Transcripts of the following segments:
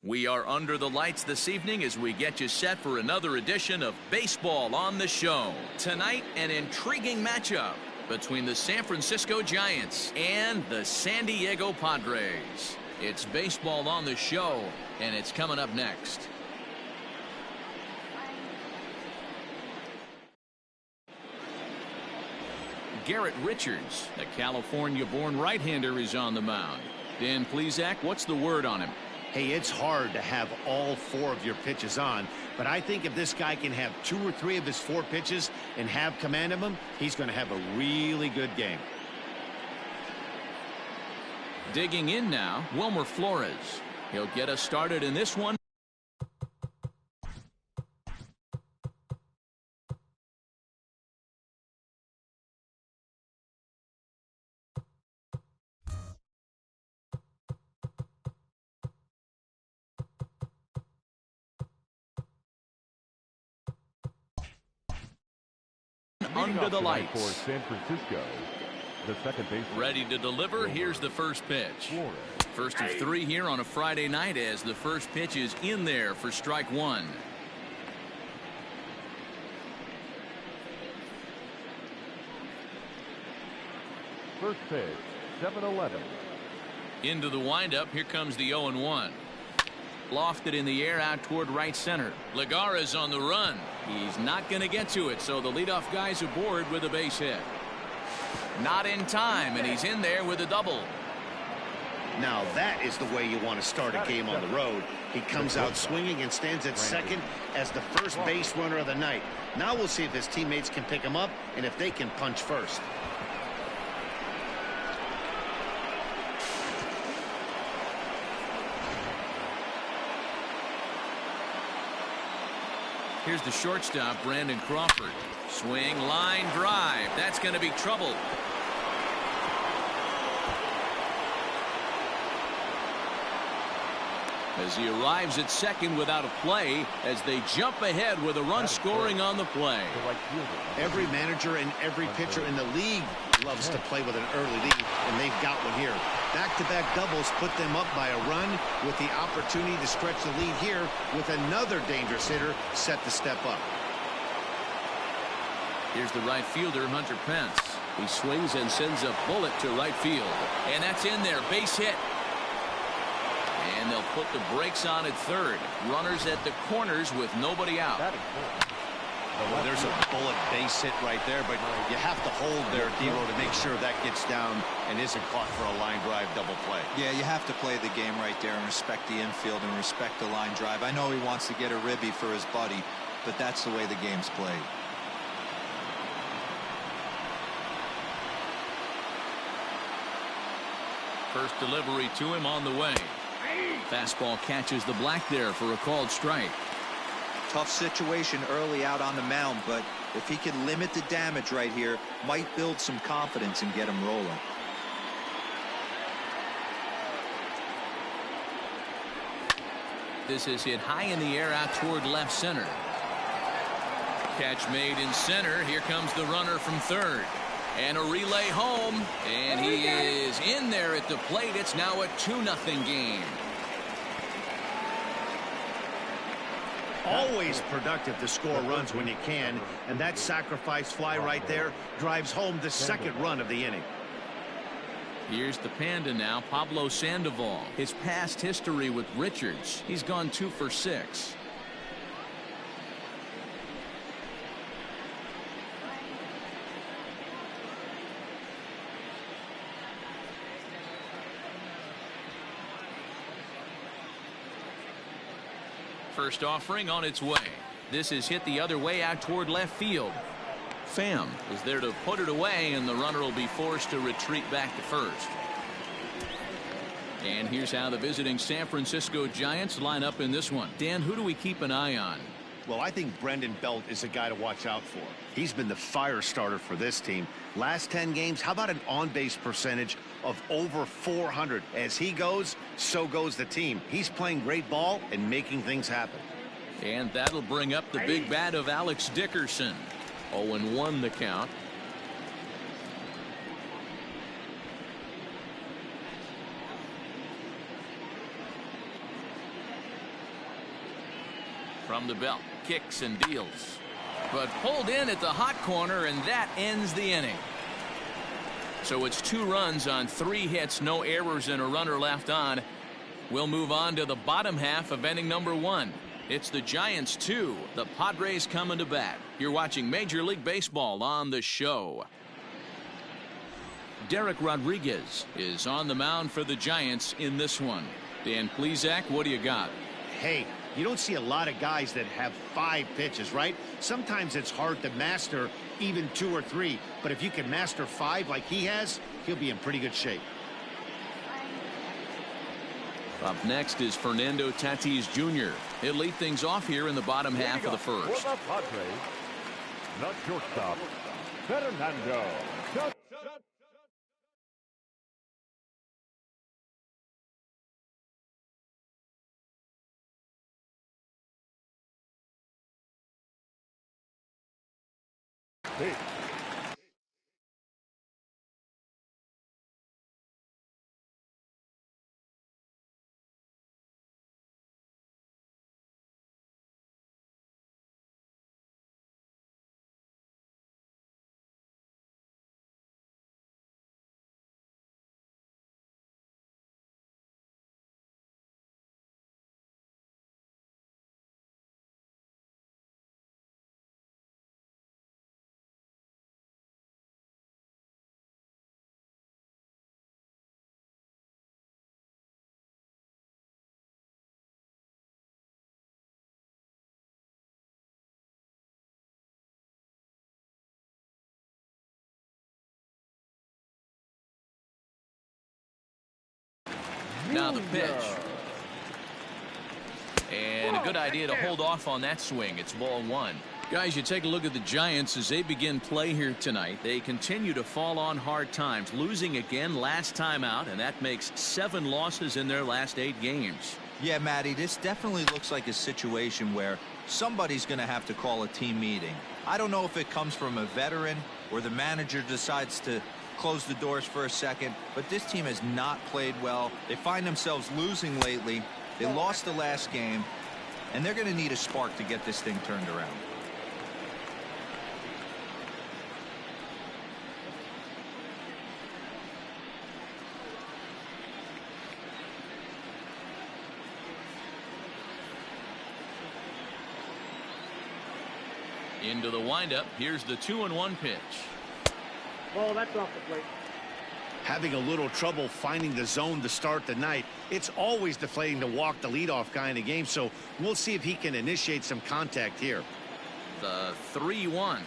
We are under the lights this evening as we get you set for another edition of Baseball on the Show. Tonight, an intriguing matchup between the San Francisco Giants and the San Diego Padres. It's Baseball on the Show, and it's coming up next. Garrett Richards, the California-born right-hander, is on the mound. Dan Plesac, what's the word on him? Hey, it's hard to have all 4 of your pitches on, but I think if this guy can have 2 or 3 of his 4 pitches and have command of them, he's going to have a really good game. Digging in now, Wilmer Flores. He'll get us started in this one. Under the lights. For San Francisco, the second base. Ready to deliver. Here's the first pitch. First of 3 here on a Friday night as the first pitch is in there for strike 1. First pitch, 7-11. Into the windup. Here comes the 0-1. Lofted in the air out toward right center. Legara's on the run. He's not going to get to it, so the leadoff guy's aboard with a base hit. Not in time, and he's in there with a double. Now that is the way you want to start a game on the road. He comes out swinging and stands at second as the first base runner of the night. Now we'll see if his teammates can pick him up and if they can punch first. Here's the shortstop, Brandon Crawford. Swing, line drive. That's going to be trouble. As he arrives at second without a play, as they jump ahead with a run scoring on the play. Every manager and every pitcher in the league loves to play with an early lead, and they've got one here. Back-to-back doubles put them up by a run with the opportunity to stretch the lead here with another dangerous hitter set to step up. Here's the right fielder, Hunter Pence. He swings and sends a bullet to right field. And that's in there, base hit. And they'll put the brakes on at third. Runners at the corners with nobody out. Well, there's a bullet base hit right there, but you have to hold there, Devo, to make sure that gets down and isn't caught for a line drive double play. Yeah, you have to play the game right there and respect the infield and respect the line drive. I know he wants to get a ribby for his buddy, but that's the way the game's played. First delivery to him on the way. Fastball catches the black there for a called strike. Tough situation early out on the mound, but if he can limit the damage right here, might build some confidence and get him rolling. This is hit high in the air out toward left center. Catch made in center. Here comes the runner from third. And a relay home. And he is in there at the plate. It's now a 2-0 game. Always productive to score runs when you can, and that sacrifice fly right there drives home the second run of the inning. Here's the Panda now, Pablo Sandoval. His past history with Richards, he's gone 2 for 6. First offering on its way. This is hit the other way out toward left field. Pham is there to put it away, and the runner will be forced to retreat back to first. And here's how the visiting San Francisco Giants line up in this one. Dan, who do we keep an eye on? Well, I think Brendan Belt is a guy to watch out for. He's been the fire starter for this team. Last 10 games, how about an on-base percentage of over 400? As he goes, so goes the team. He's playing great ball and making things happen. And that'll bring up the big bat of Alex Dickerson. 0-1 the count. From the belt, kicks and deals. But pulled in at the hot corner, and that ends the inning. So it's 2 runs on 3 hits, no errors, and a runner left on. We'll move on to the bottom half of inning number 1. It's the Giants 2, the Padres coming to bat. You're watching Major League Baseball on the show. Derek Rodriguez is on the mound for the Giants in this one. Dan Plesac, what do you got? Hey, you don't see a lot of guys that have 5 pitches, right? Sometimes it's hard to master even 2 or 3, but if you can master 5 like he has, he'll be in pretty good shape. Up next is Fernando Tatis Jr. He'll lead things off here in the bottom half of the first. For the Padres, the shortstop, Fernando Tatis. Now the pitch. And a good idea to hold off on that swing. It's ball 1. Guys, you take a look at the Giants as they begin play here tonight. They continue to fall on hard times, losing again last time out, and that makes 7 losses in their last 8 games. Yeah, Matty, this definitely looks like a situation where somebody's going to have to call a team meeting. I don't know if it comes from a veteran or the manager decides to close the doors for a second, but this team has not played well. They find themselves losing lately. They lost the last game, and they're going to need a spark to get this thing turned around. Into the windup. Here's the 2-1 pitch. Oh, that's off the plate. Having a little trouble finding the zone to start the night. It's always deflating to walk the leadoff guy in the game, so we'll see if he can initiate some contact here. The 3-1.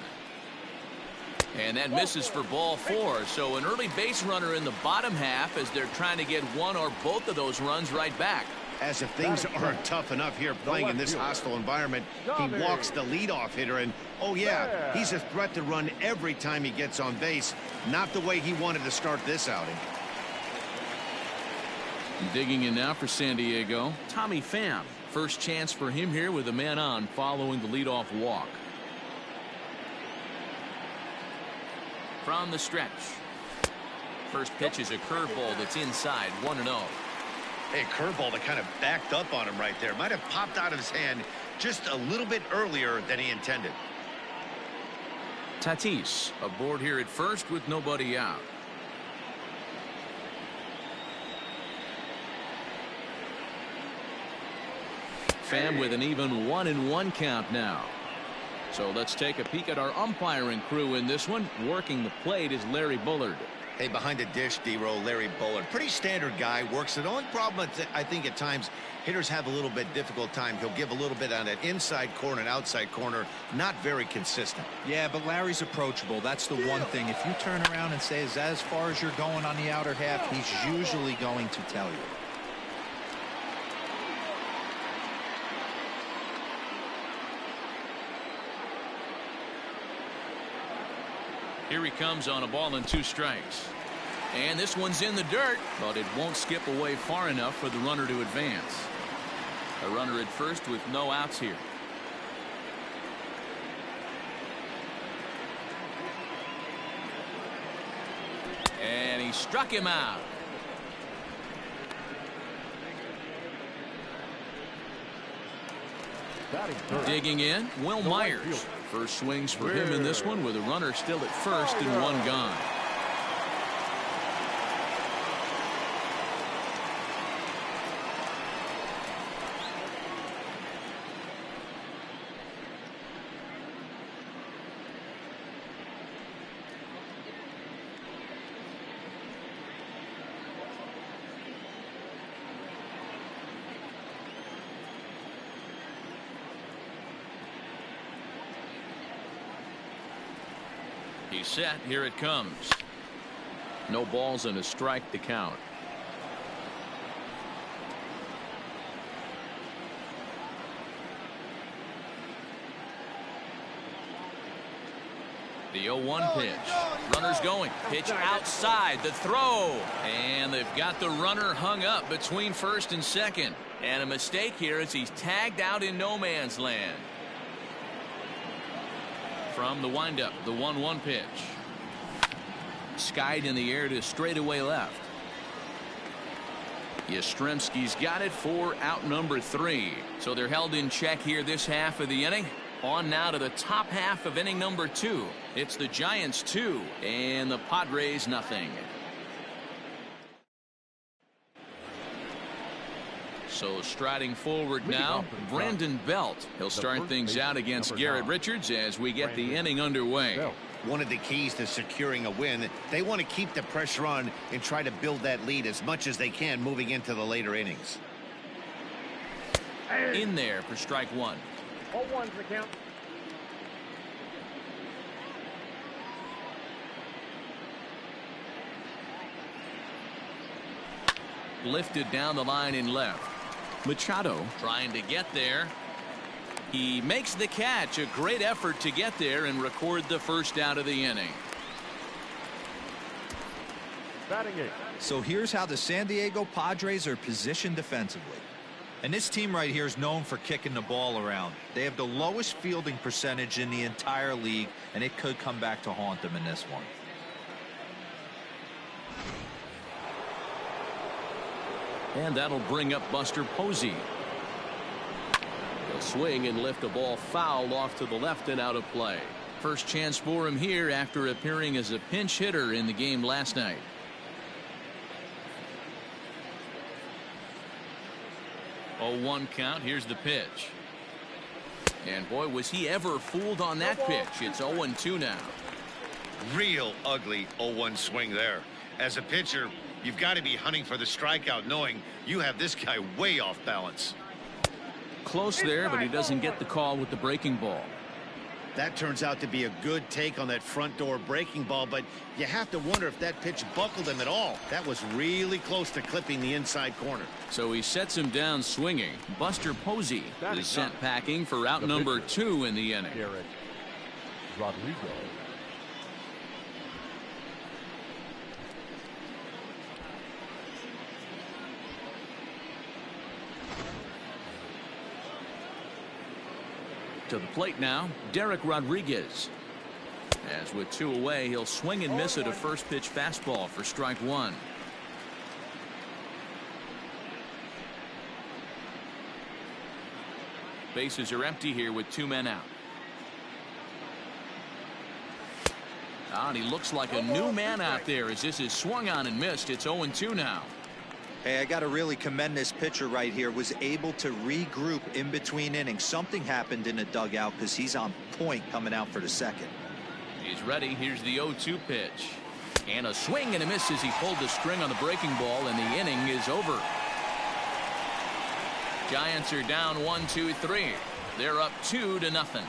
And that misses for ball 4. So an early base runner in the bottom half as they're trying to get one or both of those runs right back. As if things aren't tough enough here playing in this hostile environment, he walks the leadoff hitter, and oh yeah, he's a threat to run every time he gets on base. Not the way he wanted to start this outing. Digging in now for San Diego, Tommy Pham. First chance for him here with a man on following the leadoff walk. From the stretch. First pitch is a curveball that's inside, 1-0. Hey, curveball that kind of backed up on him right there. Might have popped out of his hand just a little bit earlier than he intended. Tatis aboard here at first with nobody out. Pham with an even 1-1 count now. So let's take a peek at our umpiring crew in this one. Working the plate is Larry Bullard. Hey, behind the dish, D-Row, Larry Bullard. Pretty standard guy, works it. The only problem I think at times hitters have a little bit difficult time. He'll give a little bit on that inside corner and outside corner. Not very consistent. Yeah, but Larry's approachable. That's the one thing. If you turn around and say, as far as you're going on the outer half, he's usually going to tell you. Here he comes on a ball and 2 strikes. And this one's in the dirt, but it won't skip away far enough for the runner to advance. A runner at first with no outs here. And he struck him out. Batting third. Digging in, Will The right Myers. fielder. First swings for him in this one with a runner still at first and one gone. He's set. Here it comes. No balls and a strike to count. The 0-1 pitch. Runner's going. Pitch outside. The throw. And they've got the runner hung up between first and second. And a mistake here as he's tagged out in no man's land. From the windup, the 1-1 pitch. Skied in the air to straightaway left. Yastrzemski's got it for out number 3. So they're held in check here this half of the inning. On now to the top half of inning number 2. It's the Giants 2 and the Padres nothing. So striding forward now, Brandon Belt. He'll start things out against Garrett Richards as we get the inning underway. One of the keys to securing a win, they want to keep the pressure on and try to build that lead as much as they can moving into the later innings. In there for strike 1. 0-1's the count. Lifted down the line in left. Machado trying to get there. He makes the catch. A great effort to get there and record the first out of the inning. Batting 8. So here's how the San Diego Padres are positioned defensively. And this team right here is known for kicking the ball around. They have the lowest fielding percentage in the entire league, and it could come back to haunt them in this one. And that'll bring up Buster Posey. He'll swing and lift a ball foul off to the left and out of play. First chance for him here after appearing as a pinch hitter in the game last night. Oh, 1 count. Here's the pitch. And boy, was he ever fooled on that pitch. It's 0-2 now. Real ugly 0-1 swing there. As a pitcher, you've got to be hunting for the strikeout, knowing you have this guy way off balance. Close there, but he doesn't get the call with the breaking ball. That turns out to be a good take on that front door breaking ball, but you have to wonder if that pitch buckled him at all. That was really close to clipping the inside corner. So he sets him down swinging. Buster Posey is sent packing for out number 2 in the inning. Garrett Rodrigo. To the plate now, Derek Rodriguez. As with 2 away, he'll swing and miss at a first pitch fastball for strike 1. Bases are empty here with 2 men out. And he looks like a new man out there as this is swung on and missed. It's 0-2 now. Hey, I got to really commend this pitcher right here. Was able to regroup in between innings. Something happened in the dugout because he's on point coming out for the second. He's ready. Here's the 0-2 pitch. And a swing and a miss as he pulled the string on the breaking ball, and the inning is over. Giants are down 1-2-3. They're up 2-0.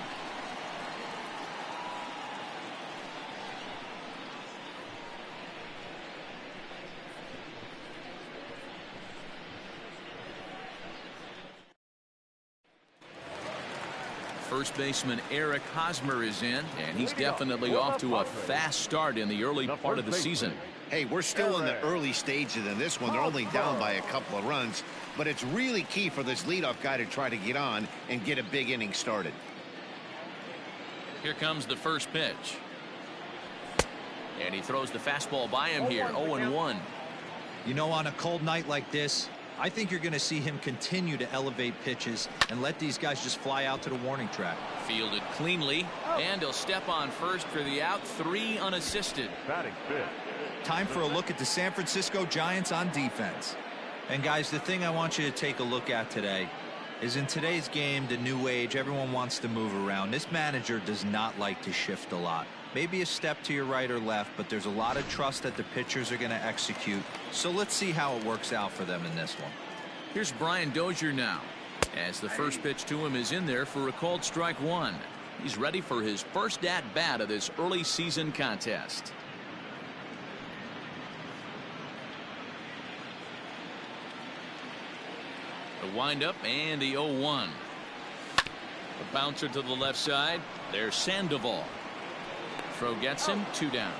First baseman Eric Hosmer is in, and he's definitely off to a fast start in the early part of the season. Hey, we're still in the early stages in this one. They're only down by a couple of runs, but it's really key for this leadoff guy to try to get on and get a big inning started. Here comes the first pitch. And he throws the fastball by him here. 0-1. You know, on a cold night like this, I think you're going to see him continue to elevate pitches and let these guys just fly out to the warning track. Fielded cleanly, and he'll step on first for the out. 3 unassisted. Batting fifth. Time for a look at the San Francisco Giants on defense. And guys, the thing I want you to take a look at today is in today's game, the new age, everyone wants to move around. This manager does not like to shift a lot. Maybe a step to your right or left, but there's a lot of trust that the pitchers are going to execute. So let's see how it works out for them in this one. Here's Brian Dozier now, as the first pitch to him is in there for a called strike 1. He's ready for his first at-bat of this early season contest. The windup and the 0-1. The bouncer to the left side. There's Sandoval. Throw gets him. 2 down.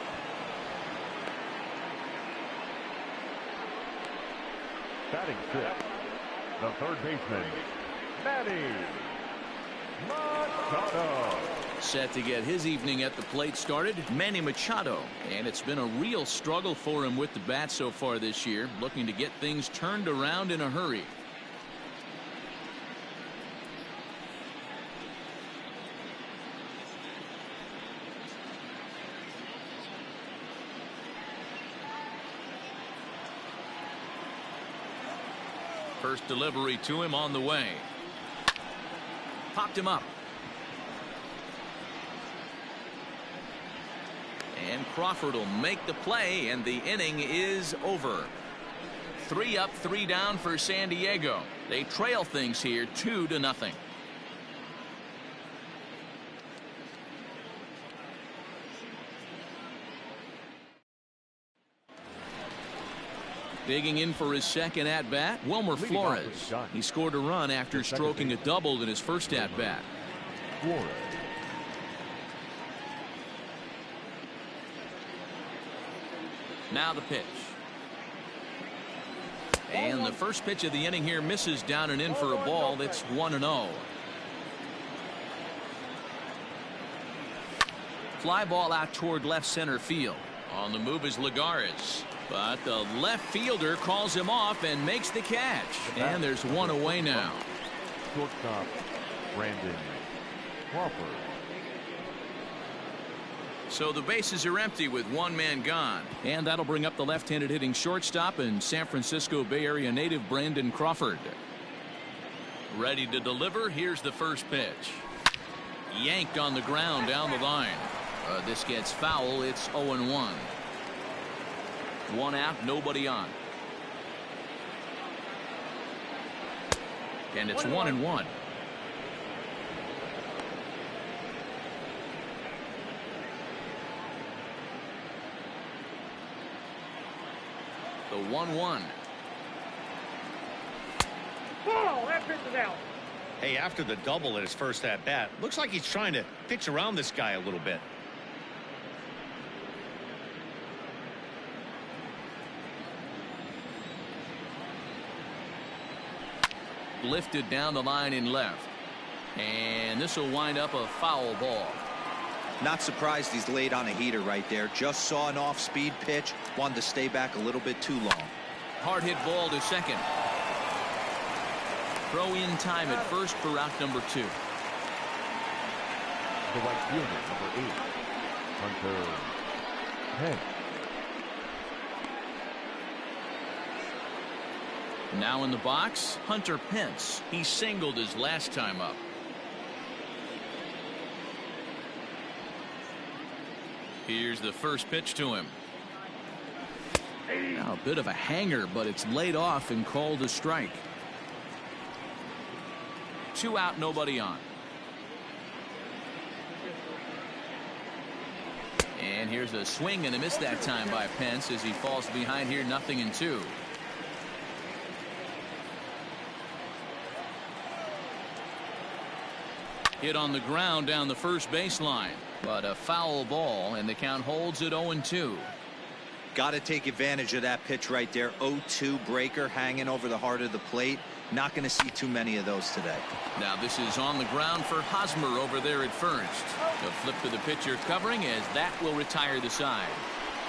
Batting fifth. The third baseman, Manny Machado. Set to get his evening at the plate started, Manny Machado. And it's been a real struggle for him with the bat so far this year, looking to get things turned around in a hurry. First delivery to him on the way. Popped him up. And Crawford will make the play, and the inning is over. 3 up, 3 down for San Diego. They trail things here 2-0. Digging in for his second at-bat, Wilmer Flores. He scored a run after stroking a double in his first at-bat. Flores. Now the pitch. And the first pitch of the inning here misses down and in for a ball. That's 1-0. Fly ball out toward left center field. On the move is Lagares. But the left fielder calls him off and makes the catch. And there's one away now. Shortstop, Brandon Crawford. So the bases are empty with one man gone. And that'll bring up the left-handed hitting shortstop and San Francisco Bay Area native Brandon Crawford. Ready to deliver. Here's the first pitch. Yanked on the ground down the line. This gets foul. It's 0-1. 1 out, nobody on. And it's 1-1. The 1-1. Oh, that pitch is out. Hey, after the double at his first at bat, looks like he's trying to pitch around this guy a little bit. Lifted down the line in left. And this will wind up a foul ball. Not surprised he's laid on a heater right there. Just saw an off-speed pitch. Wanted to stay back a little bit too long. Hard hit ball to second. Throw in time at first for out number 2. The right fielder, number 8, Hunter Pence. Now in the box, Hunter Pence. He singled his last time up. Here's the first pitch to him. Now a bit of a hanger, but it's laid off and called a strike. 2 out, nobody on. And here's a swing and a miss that time by Pence as he falls behind here, 0-2. Hit on the ground down the first baseline, but a foul ball, and the count holds at 0-2. Got to take advantage of that pitch right there. 0-2 breaker hanging over the heart of the plate. Not going to see too many of those today. Now this is on the ground for Hosmer over there at first. The flip to the pitcher covering as that will retire the side.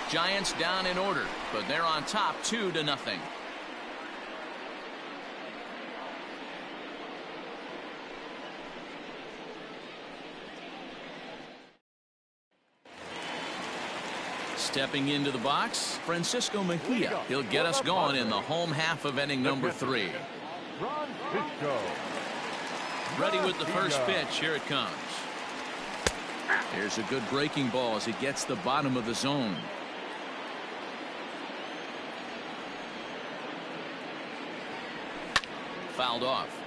Giants down in order, but they're on top 2-0. Stepping into the box, Francisco Mejia. He'll get us going in the home half of inning number 3. Ready with the first pitch. Here it comes. Here's a good breaking ball as it gets the bottom of the zone. Fouled off.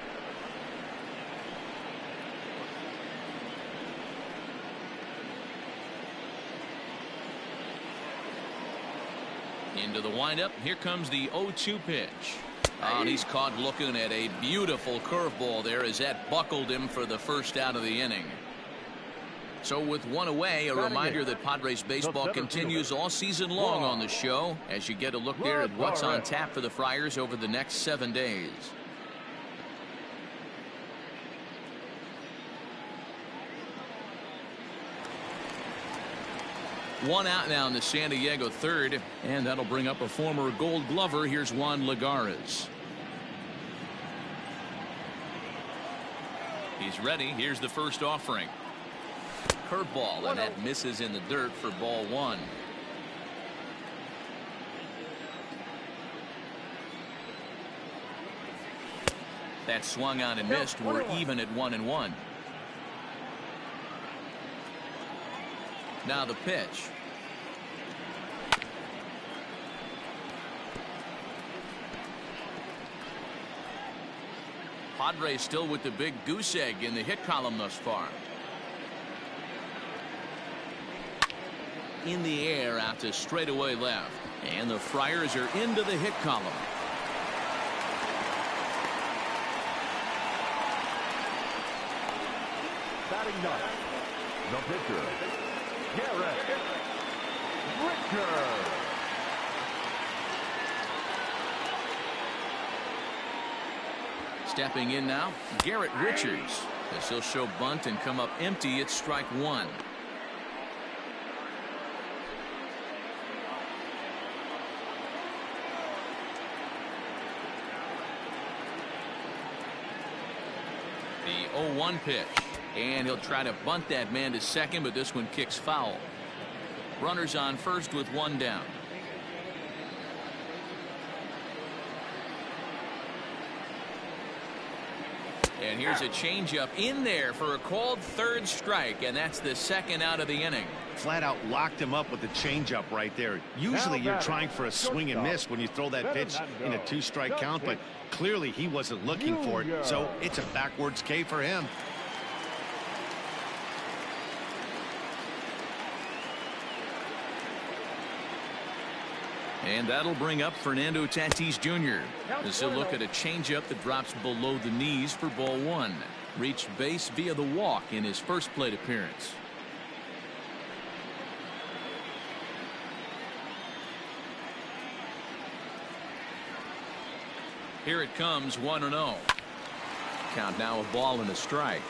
Into the windup. Here comes the 0-2 pitch. Oh, and he's caught looking at a beautiful curveball there as that buckled him for the first out of the inning. So with one away, a reminder that Padres baseball continues all season long on the show as you get a look there at what's on tap for the Friars over the next 7 days. One out now in the San Diego third, and that'll bring up a former Gold Glover. Here's Juan Lagares. He's ready. Here's the first offering. Curveball, and that misses in the dirt for ball 1. That swung on and missed. We're even at 1-1. Now the pitch. Padres still with the big goose egg in the hit column thus far. In the air out to straightaway left. And the Friars are into the hit column. Batting ninth, the pitcher, Garrett Richards. Stepping in now, Garrett Richards. As he'll show bunt and come up empty at strike 1. The 0-1 pitch. And he'll try to bunt that man to second, but this one kicks foul. Runners on first with 1 down. And here's a changeup in there for a called third strike, and that's the second out of the inning. Flat out locked him up with the changeup right there. Usually you're trying for a swing and miss when you throw that pitch in a 2-strike count, but clearly he wasn't looking for it, so it's a backwards K for him. And that'll bring up Fernando Tatis Jr. as he'll look at a changeup that drops below the knees for ball 1. Reached base via the walk in his first plate appearance. Here it comes, 1-0. Count now, a ball and a strike.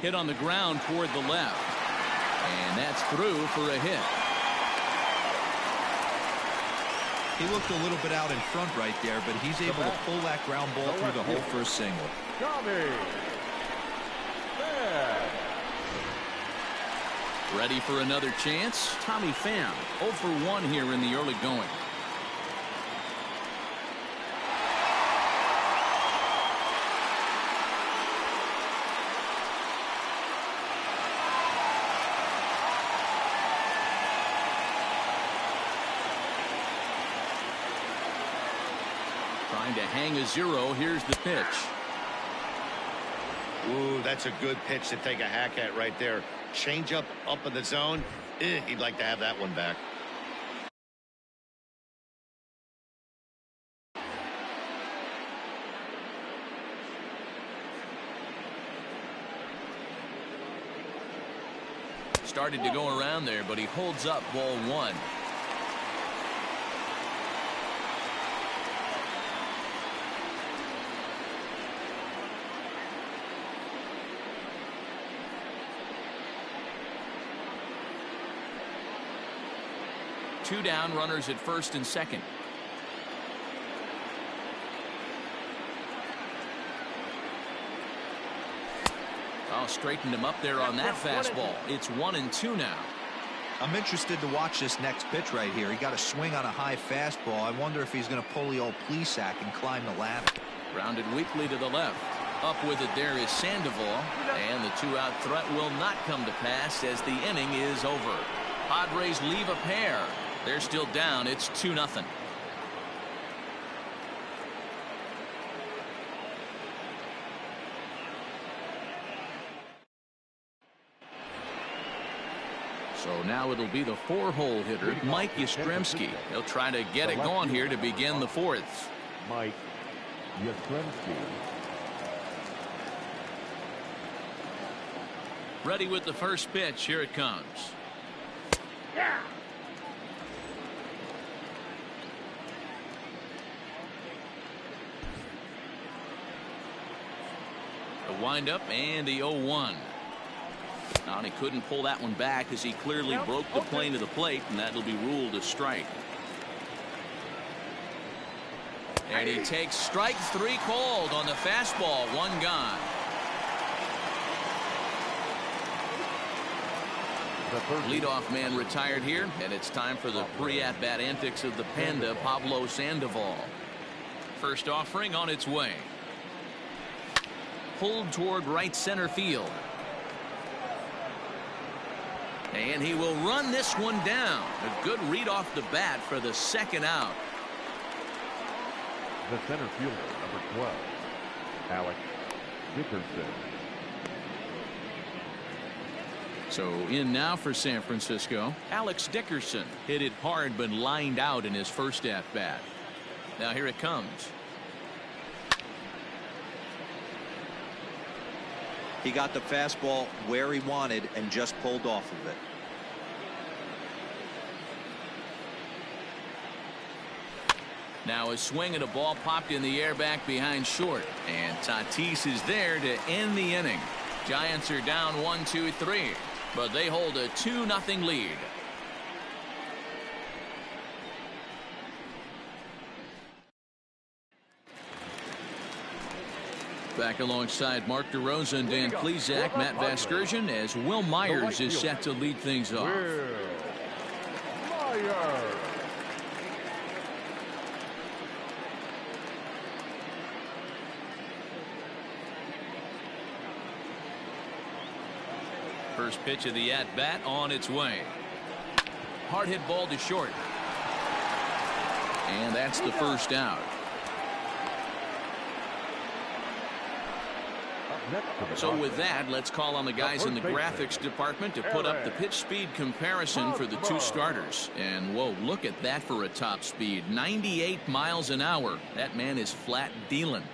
Hit on the ground toward the left. And that's through for a hit. He looked a little bit out in front right there, but he's able to pull that ground ball through the hole for a single. Ready for another chance? Tommy Pham, 0 for 1 here in the early going. Trying to hang a 0. Here's the pitch. Ooh, that's a good pitch to take a hack at right there. Change up in the zone. He'd like to have that one back. Started to go around there, but he holds up ball 1. 2 down, runners at first and second. Oh, straightened him up there on that fastball. It's 1-2 now. I'm interested to watch this next pitch right here. He got a swing on a high fastball. I wonder if he's going to pull the old Plesac and climb the ladder. Grounded weakly to the left. Up with it there is Sandoval, and the 2-out threat will not come to pass as the inning is over. Padres leave a pair. They're still down. It's 2-0. So now it'll be the 4-hole hitter, Mike Yastrzemski. He'll try to get it going here to begin the 4th. Mike Yastrzemski. Ready with the first pitch. Here it comes. Yeah. The windup and the 0-1. Now, and he couldn't pull that one back as he clearly broke the plane of the plate, and that'll be ruled a strike. And he takes strike 3 called on the fastball. 1 gone. Leadoff man retired here, and it's time for the pre-at-bat antics of the Panda, Pablo Sandoval. First offering on its way. Pulled toward right center field. And he will run this one down. A good read off the bat for the 2nd out. The center fielder, number 12, Alex Dickerson. So in now for San Francisco, Alex Dickerson hit it hard but lined out in his first at bat. Now here it comes. He got the fastball where he wanted and just pulled off of it. Now a swing and a ball popped in the air back behind short, and Tatis is there to end the inning. Giants are down 1-2-3, but they hold a 2-0 lead. Back alongside Mark DeRosa and Dan Plesac, Matt Vasgersian, as Will Myers is set to lead things off. Myers. First pitch of the at-bat on its way. Hard hit ball to short. And that's the first out. So with that, let's call on the guys in the graphics department to put up the pitch speed comparison for the 2 starters. And whoa, look at that for a top speed. 98 miles an hour. That man is flat dealing.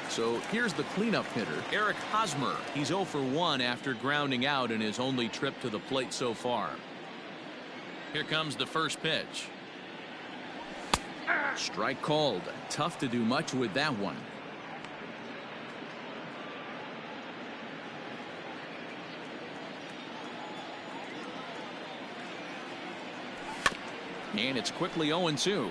So here's the cleanup hitter, Eric Hosmer. He's 0 for 1 after grounding out in his only trip to the plate so far. Here comes the first pitch. Strike called. Tough to do much with that one. And it's quickly 0-2.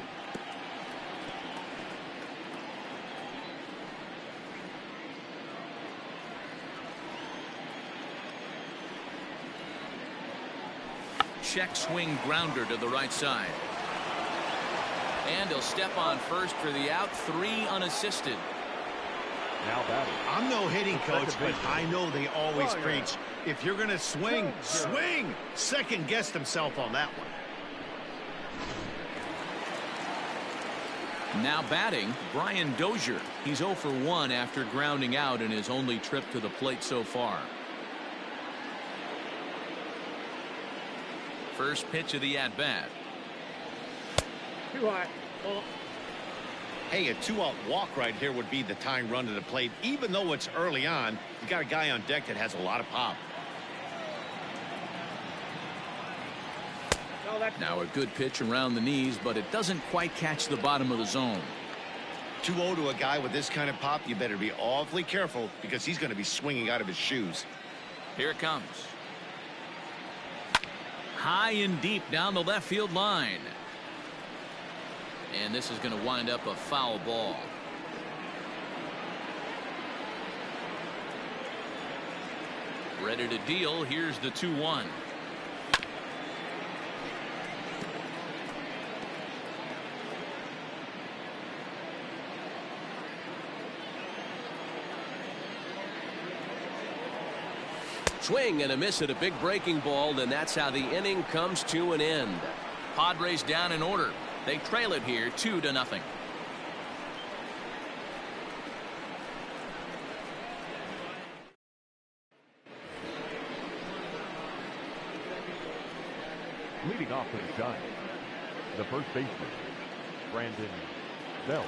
Check swing grounder to the right side. And he'll step on first for the out. 3 unassisted. Now batting. I'm no hitting coach, but I know they always preach, if you're going to swing, swing. Second guessed himself on that one. Now batting, Brian Dozier. He's 0 for 1 after grounding out in his only trip to the plate so far. First pitch of the at-bat. Too high. Hey, a 2-out walk right here would be the tying run to the plate. Even though it's early on, you got a guy on deck that has a lot of pop. Now a good pitch around the knees, but it doesn't quite catch the bottom of the zone. 2-0 to a guy with this kind of pop, you better be awfully careful because he's going to be swinging out of his shoes. Here it comes. High and deep down the left field line. And this is going to wind up a foul ball. Ready to deal. Here's the 2-1. Swing and a miss at a big breaking ball, and that's how the inning comes to an end. Padres down in order. They trail it here 2-0. Leading off for the Giants, the first baseman, Brandon Belt.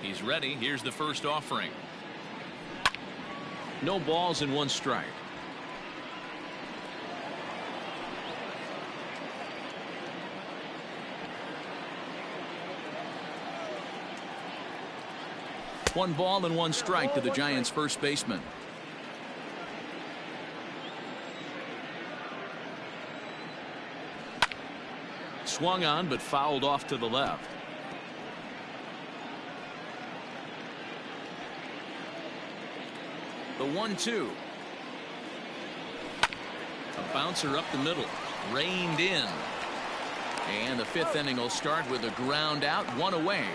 He's ready. Here's the first offering. No balls and 1 strike. One ball and 1 strike to the Giants' first baseman. Swung on but fouled off to the left. The 1-2. A bouncer up the middle. Reined in. And the 5th inning will start with a ground out, 1 away.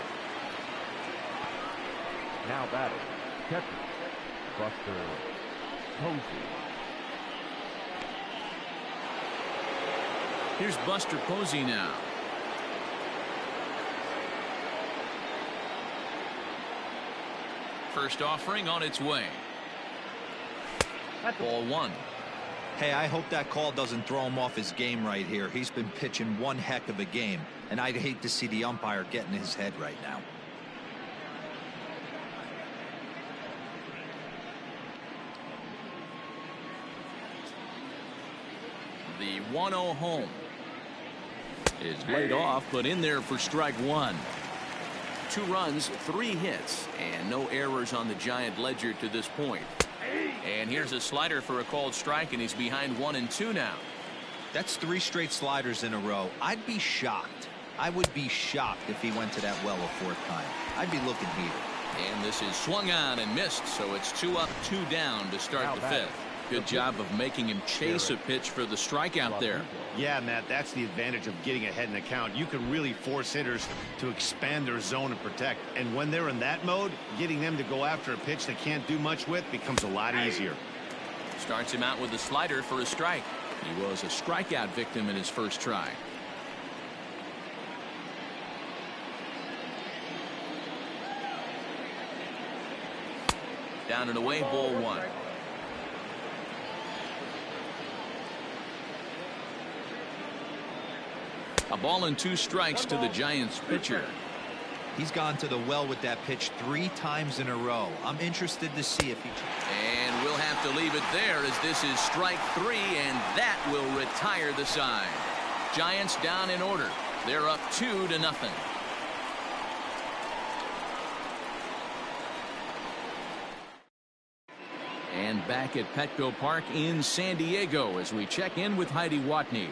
Now batting, catcher, Buster Posey. Here's Buster Posey now. First offering on its way. Ball 1. Hey, I hope that call doesn't throw him off his game right here. He's been pitching one heck of a game, and I'd hate to see the umpire get in his head right now. The 1-0 home is laid off, but in there for strike 1. 2 runs, 3 hits, and no errors on the Giant ledger to this point. And here's a slider for a called strike, and he's behind 1-2 now. That's 3 straight sliders in a row. I'd be shocked. I would be shocked if he went to that well a 4th time. I'd be looking heated. And this is swung on and missed, so it's 2 up, 2 down to start the 5th. Good job of making him chase a pitch for the strikeout there. Yeah, Matt, that's the advantage of getting ahead in the count. You can really force hitters to expand their zone and protect. And when they're in that mode, getting them to go after a pitch they can't do much with becomes a lot easier. Starts him out with a slider for a strike. He was a strikeout victim in his first try. Down and away, ball 1. A ball and 2 strikes to the Giants pitcher. He's gone to the well with that pitch 3 times in a row. I'm interested to see if he... And we'll have to leave it there as this is strike 3, and that will retire the side. Giants down in order. They're up 2-0. And back at Petco Park in San Diego as we check in with Heidi Watney.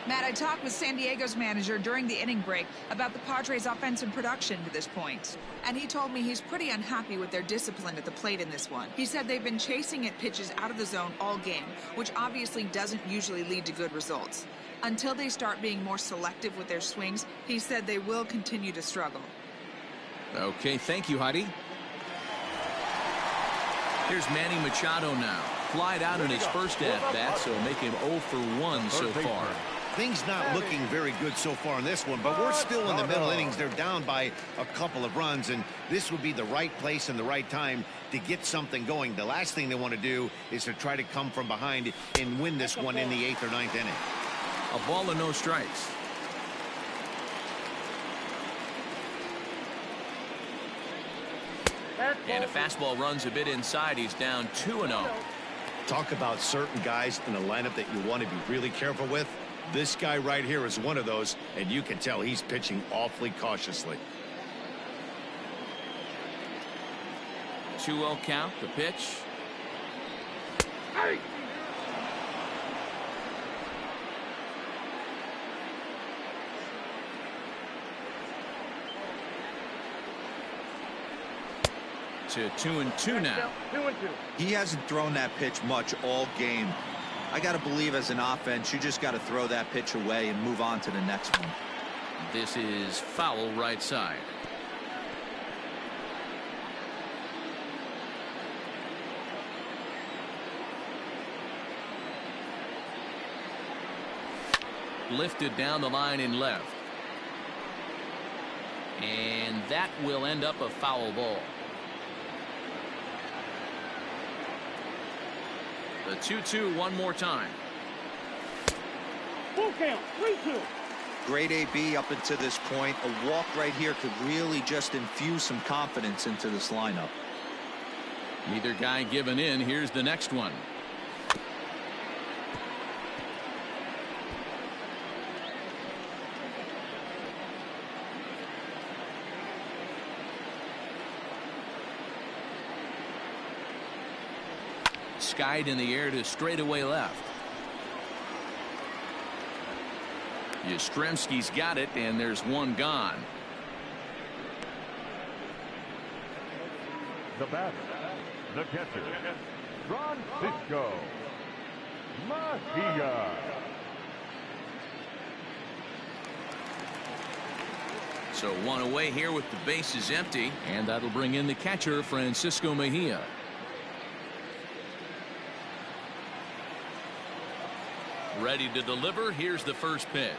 Matt, I talked with San Diego's manager during the inning break about the Padres' offensive production to this point. And he told me he's pretty unhappy with their discipline at the plate in this one. He said they've been chasing at pitches out of the zone all game, which obviously doesn't usually lead to good results. Until they start being more selective with their swings, he said they will continue to struggle. Okay, thank you, Heidi. Here's Manny Machado now. Flied out in his first at-bat, so make him 0 for 1 so far. Things not looking very good so far in this one, but we're still in the middle innings. They're down by a couple of runs, and this would be the right place and the right time to get something going. The last thing they want to do is to try to come from behind and win this one in the 8th or 9th inning. A ball and no strikes. And a fastball runs a bit inside. He's down 2-0. Talk about certain guys in the lineup that you want to be really careful with. This guy right here is one of those, and you can tell he's pitching awfully cautiously. 2-0 count, the pitch. Hey! 2-2 now. 2-2. He hasn't thrown that pitch much all game. I got to believe as an offense, you just got to throw that pitch away and move on to the next one. This is foul right side. Lifted down the line in left. And that will end up a foul ball. The 2-2 one more time. Full count. 3-2. Great AB up until this point. A walk right here could really just infuse some confidence into this lineup. Neither guy giving in. Here's the next one. Skied in the air to straightaway left. Yastrzemski's got it, and there's one gone. The batter, the catcher, Francisco Mejia. So one away here with the bases empty, and that'll bring in the catcher, Francisco Mejia. Ready to deliver. Here's the first pitch.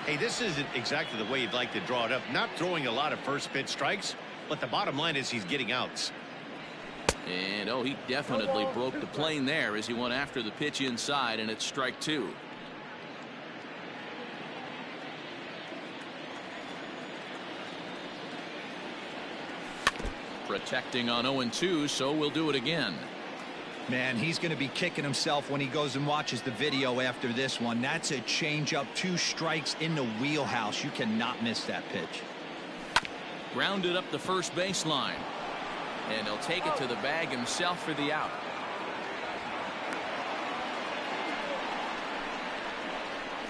Hey, this isn't exactly the way you'd like to draw it up. Not throwing a lot of first pitch strikes, but the bottom line is he's getting outs. And oh, he definitely broke the plane there as he went after the pitch inside, and it's strike two. Protecting on 0-2, so we'll do it again. Man, he's going to be kicking himself when he goes and watches the video after this one. That's a changeup, 2 strikes in the wheelhouse. You cannot miss that pitch. Grounded up the first baseline, and he'll take it to the bag himself for the out.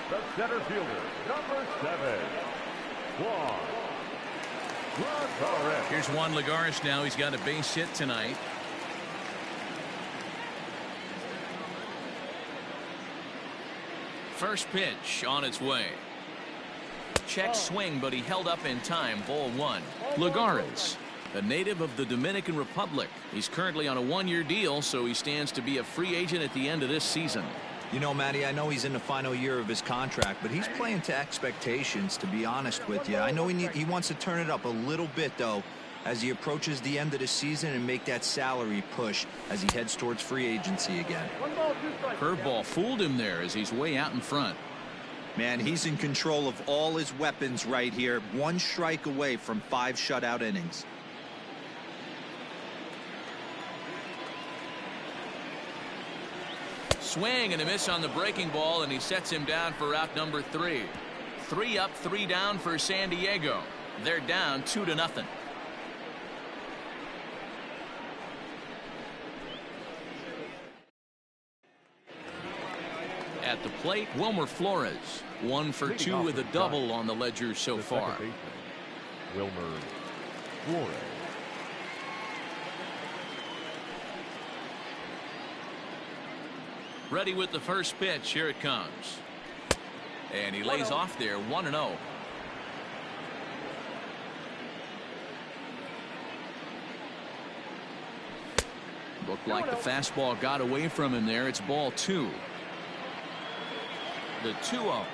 The center fielder, number 7, Juan Lagares. Here's Juan Lagares now. He's got a base hit tonight. First pitch on its way. Check swing, but he held up in time. Ball 1. Lagares, a native of the Dominican Republic. He's currently on a 1-year deal, so he stands to be a free agent at the end of this season. You know, Matty, I know he's in the final year of his contract, but he's playing to expectations, to be honest with you. I know he wants to turn it up a little bit, though, as he approaches the end of the season and make that salary push as he heads towards free agency again. Curveball fooled him there as he's way out in front. Man, he's in control of all his weapons right here. 1 strike away from 5 shutout innings. Swing and a miss on the breaking ball, and he sets him down for out number 3. 3 up, 3 down for San Diego. They're down 2-0. At the plate, Wilmer Flores, 1 for 2 with a double on the ledger so far. Wilmer Flores. Ready with the first pitch. Here it comes. And he lays off there, 1-0. Looked like the fastball got away from him there. It's ball 2. The 2-0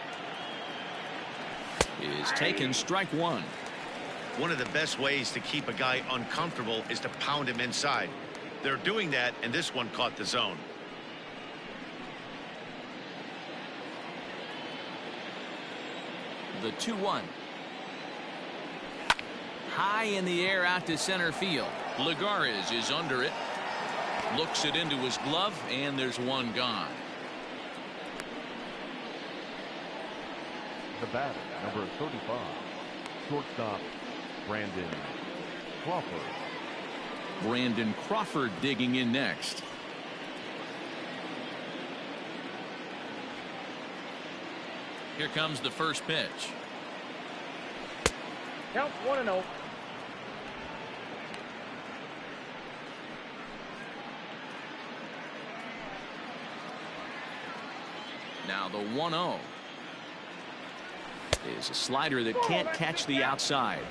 is taken, strike 1. One of the best ways to keep a guy uncomfortable is to pound him inside. They're doing that, and this one caught the zone. The 2-1. High in the air out to center field. Lagares is under it. Looks it into his glove, and there's one gone. The batter, number 35, shortstop, Brandon Crawford. Brandon Crawford digging in next. Here comes the first pitch. Count 1-0. Now the 1-0 is a slider that can't catch the outside.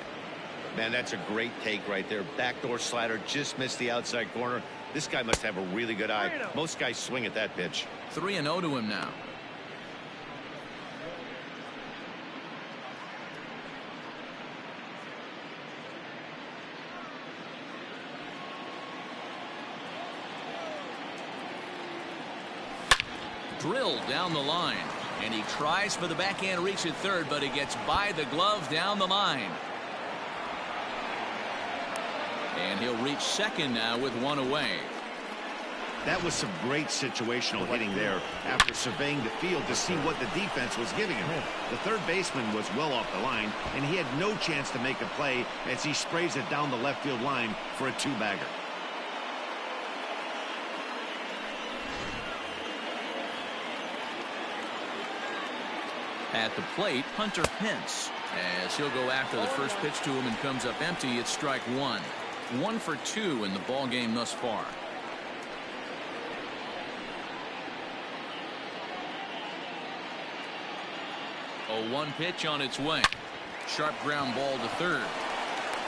Man, that's a great take right there. Backdoor slider just missed the outside corner. This guy must have a really good eye. Most guys swing at that pitch. 3-0 to him now. Drilled down the line, and he tries for the backhand reach at third, but he gets by the glove down the line. And he'll reach second now with one away. That was some great situational hitting there after surveying the field to see what the defense was giving him. The third baseman was well off the line, and he had no chance to make a play as he sprays it down the left field line for a two-bagger. At the plate, Hunter Pence, as he'll go after the first pitch to him and comes up empty. It's strike one. 1 for 2 in the ball game thus far. A 1 pitch on its way. Sharp ground ball to third.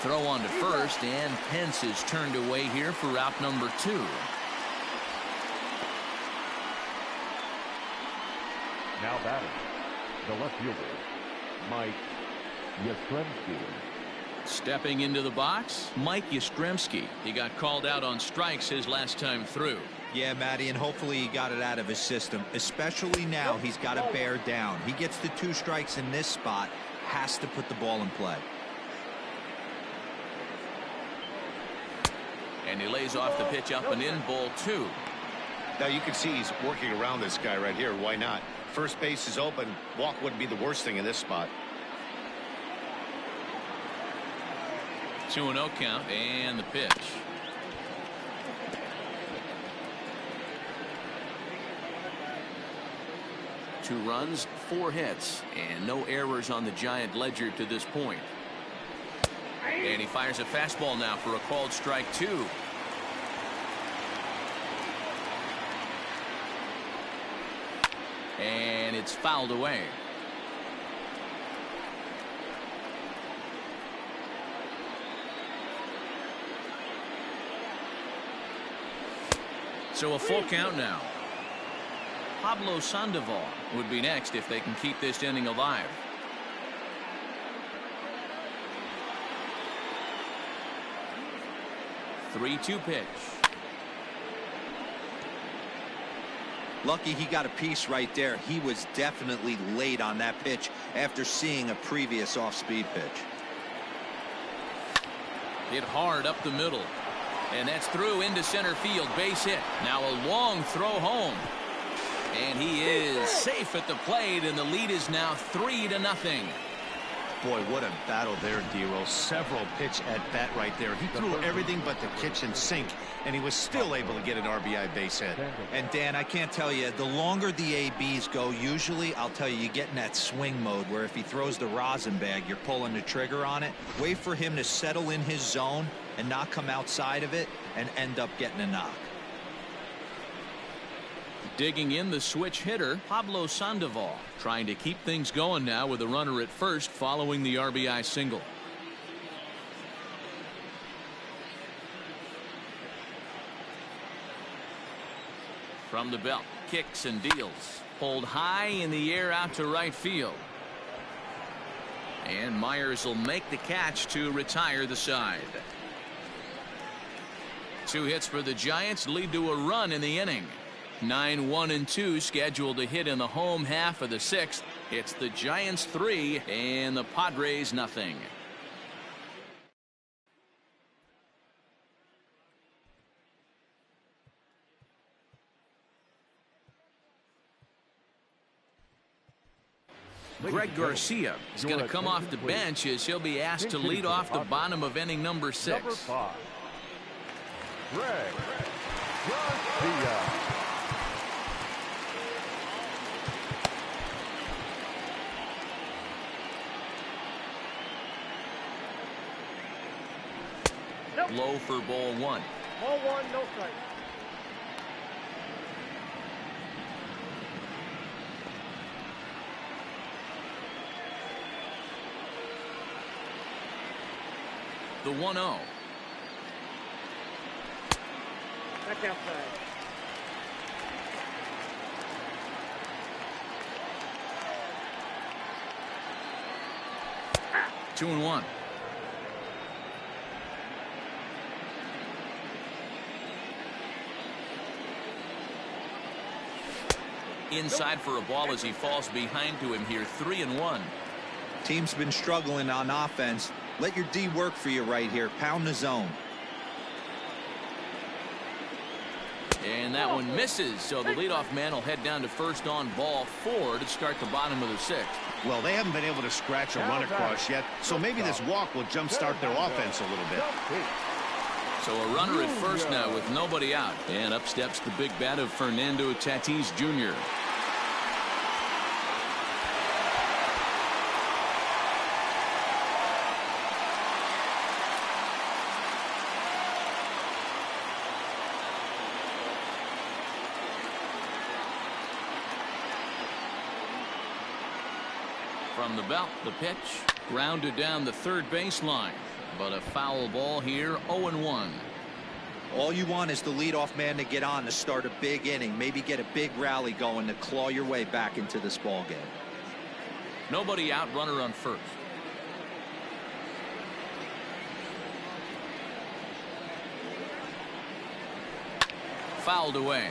Throw on to first, and Pence is turned away here for out number 2. Now batting, the left fielder, Mike Yastrzemski. Stepping into the box, Mike Yastrzemski. He got called out on strikes his last time through. Yeah, Matty, and hopefully he got it out of his system. Especially now, he's got to bear down. He gets the 2 strikes in this spot, has to put the ball in play. And he lays off the pitch up and in, ball 2. Now you can see he's working around this guy right here. Why not? First base is open. Walk wouldn't be the worst thing in this spot. 2-0 count, and the pitch. Two runs, 4 hits, and no errors on the Giant ledger to this point. And he fires a fastball now for a called strike 2. And it's fouled away. So a full count now. Pablo Sandoval would be next if they can keep this inning alive. Three-2 pitch. Lucky he got a piece right there. He was definitely late on that pitch after seeing a previous off-speed pitch. Hit hard up the middle. And that's through into center field. Base hit. Now a long throw home. And he is safe at the plate, and the lead is now 3-0. Boy, what a battle there, D-Roll. Several pitch at bat right there. He threw everything but the kitchen sink, and he was still able to get an RBI base hit. And Dan, I can't tell you, the longer the ABs go, usually I'll tell you get in that swing mode where if he throws the rosin bag, you're pulling the trigger on it. Wait for him to settle in his zone and not come outside of it and end up getting a knock. Digging in the switch hitter, Pablo Sandoval, trying to keep things going now with a runner at first following the RBI single. From the belt, kicks and deals. Pulled high in the air out to right field. And Myers will make the catch to retire the side. 2 hits for the Giants lead to a run in the inning. 9-1-2 scheduled to hit in the home half of the 6th. It's the Giants 3 and the Padres nothing. Greg Garcia is going to come off the bench as he'll be asked to lead off the bottom of inning number 6. Number 5, Greg Garcia. Low for ball 1. Ball 1, no strike. The 1-0. Back outside. Two and 1. Inside for a ball as he falls behind to him here. 3 and 1. Team's been struggling on offense. Let your D work for you right here. Pound the zone. And that one misses, so the leadoff man will head down to first on ball 4 to start the bottom of the 6th. Well, they haven't been able to scratch a run across yet, so maybe this walk will jumpstart their offense a little bit. So a runner at first now with nobody out. And up steps the big bat of Fernando Tatis Jr. From the belt, the pitch grounded down the third baseline, but a foul ball here. 0-1. All you want is the leadoff man to get on to start a big inning, maybe get a big rally going to claw your way back into this ball game. Nobody out, runner on first. Fouled away.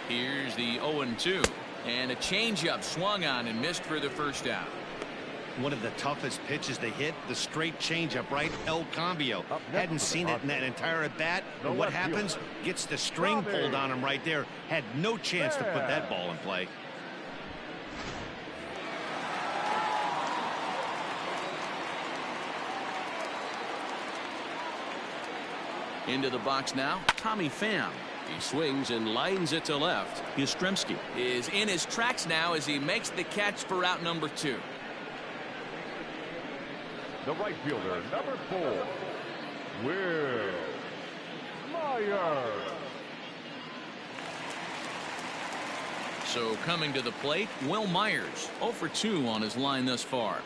Here's the 0-2, and a changeup swung on and missed for the first out. One of the toughest pitches to hit, the straight changeup, right? El Cambio. Hadn't seen it in that entire at bat. And what happens? Gets the string pulled on him right there. Had no chance to put that ball in play. Into the box now, Tommy Pham. He swings and lines it to left. Yastrzemski is in his tracks now as he makes the catch for out number 2. The right fielder, number 4, Will Myers. So coming to the plate, Will Myers, 0 for 2 on his line thus far.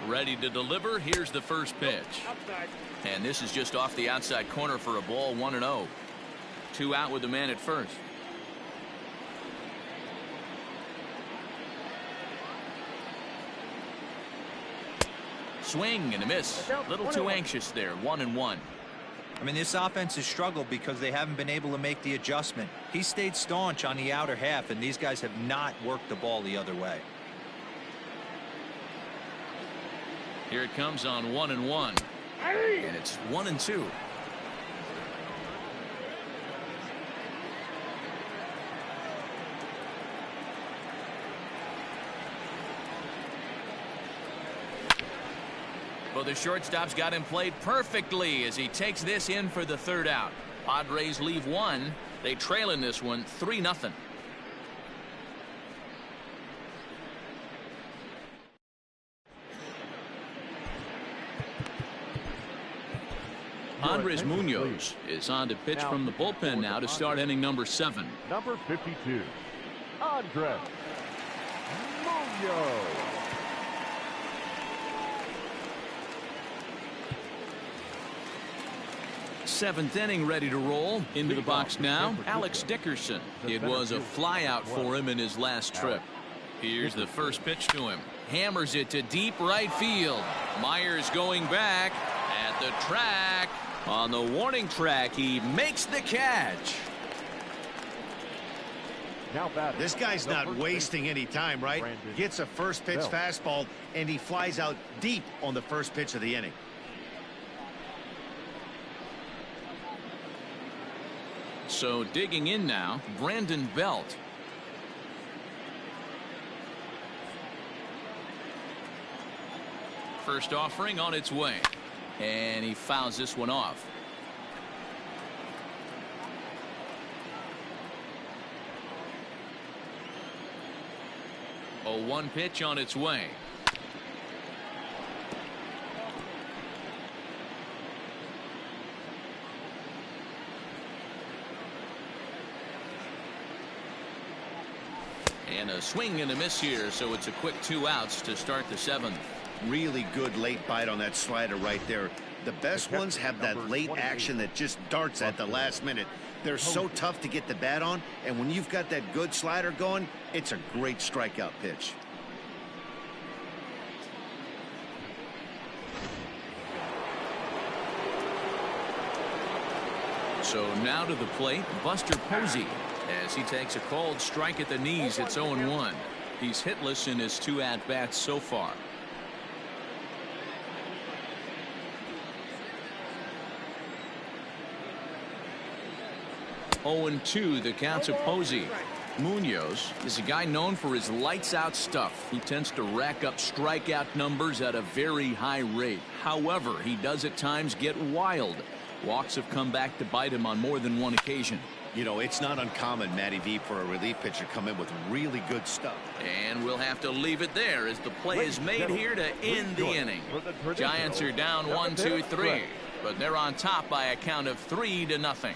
Ready to deliver. Here's the first pitch. Outside. And this is just off the outside corner for a ball. 1-0. 2 out with the man at first. Swing and a miss. A little too anxious there. 1-1. I mean, this offense has struggled because they haven't been able to make the adjustment. He stayed staunch on the outer half, and these guys have not worked the ball the other way. Here it comes on 1-1. And it's 1-2. Well, the shortstop's got him played perfectly as he takes this in for the third out. Padres leave 1. They trail in this one 3-0. Andres Munoz is on to pitch from the bullpen now to start inning number 7. Number 52, Andres Munoz. Seventh inning ready to roll. Into the box now, Alex Dickerson. It was a flyout for him in his last trip. Here's the first pitch to him. Hammers it to deep right field. Myers going back at the track. On the warning track, he makes the catch. Now batting. This guy's the not first wasting any time, right? Brandon Gets a first pitch Belt. fastball, and he flies out deep on the first pitch of the inning. So digging in now, Brandon Belt. First offering on its way. And he fouls this one off. A 1 pitch on its way. And a swing and a miss here, so it's a quick 2 outs to start the 7th. Really good late bite on that slider right there. The best ones have that late action that just darts at the last minute. They're so tough to get the bat on, and when you've got that good slider going, it's a great strikeout pitch. So now to the plate, Buster Posey, as he takes a called strike at the knees. It's 0-1. He's hitless in his 2 at-bats so far. Oh, 2 the count to Posey. Munoz is a guy known for his lights-out stuff. He tends to rack up strikeout numbers at a very high rate. However, he does at times get wild. Walks have come back to bite him on more than one occasion. You know, it's not uncommon, Matty V, for a relief pitcher to come in with really good stuff. And we'll have to leave it there as the play is made here to end the inning. Giants are down 1-2-3, but they're on top by a count of 3-0.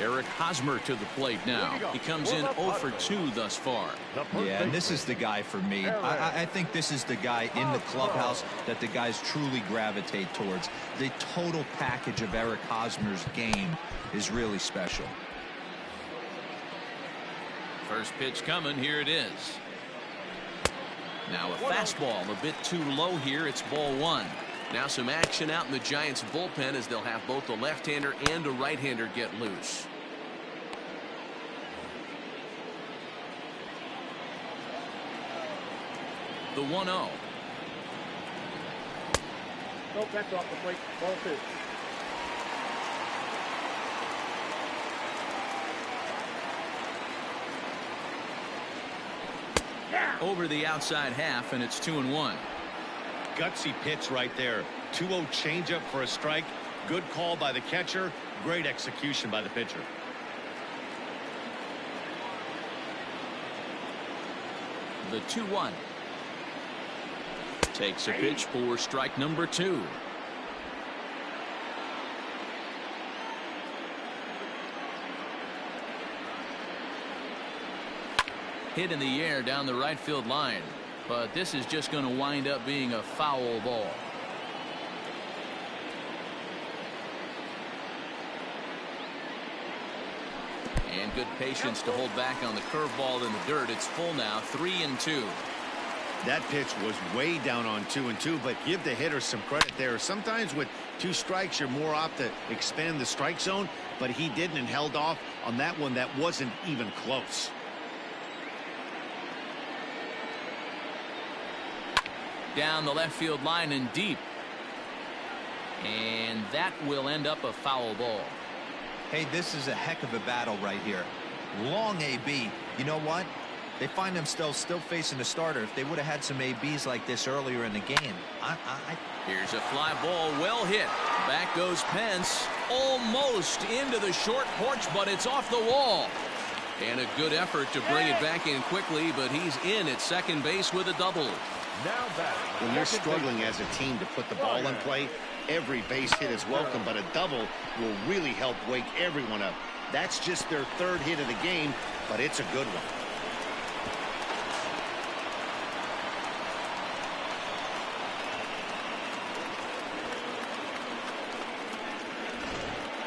Eric Hosmer to the plate now. He comes in 0 for 2 thus far. Yeah, and this is the guy for me. I think this is the guy in the clubhouse that the guys truly gravitate towards. The total package of Eric Hosmer's game is really special. First pitch coming. Here it is. Now a fastball a bit too low here. It's ball 1. Now some action out in the Giants bullpen as they'll have both a left-hander and a right-hander get loose. The 1-0. Nope, that's off the plate. Ball 2. Over the outside half, and it's 2-1. Gutsy pitch right there. 2-0 changeup for a strike. Good call by the catcher. Great execution by the pitcher. The 2-1. Takes a pitch for strike number 2. Hit in the air down the right field line. But this is just going to wind up being a foul ball. And good patience to hold back on the curveball in the dirt. It's full now, 3-2. That pitch was way down on 2-2, but give the hitter some credit there. Sometimes with 2 strikes, you're more apt to expand the strike zone, but he didn't and held off on that one that wasn't even close. Down the left field line and deep. And that will end up a foul ball. Hey, this is a heck of a battle right here. Long AB. You know what? They find themselves still facing the starter. If they would have had some ABs like this earlier in the game. Here's a fly ball, well hit. Back goes Pence. Almost into the short porch, but it's off the wall. And a good effort to bring it back in quickly, but he's in at second base with a double. Now batting. When you're struggling as a team to put the ball in play, every base hit is welcome, but a double will really help wake everyone up. That's just their 3rd hit of the game, but it's a good one.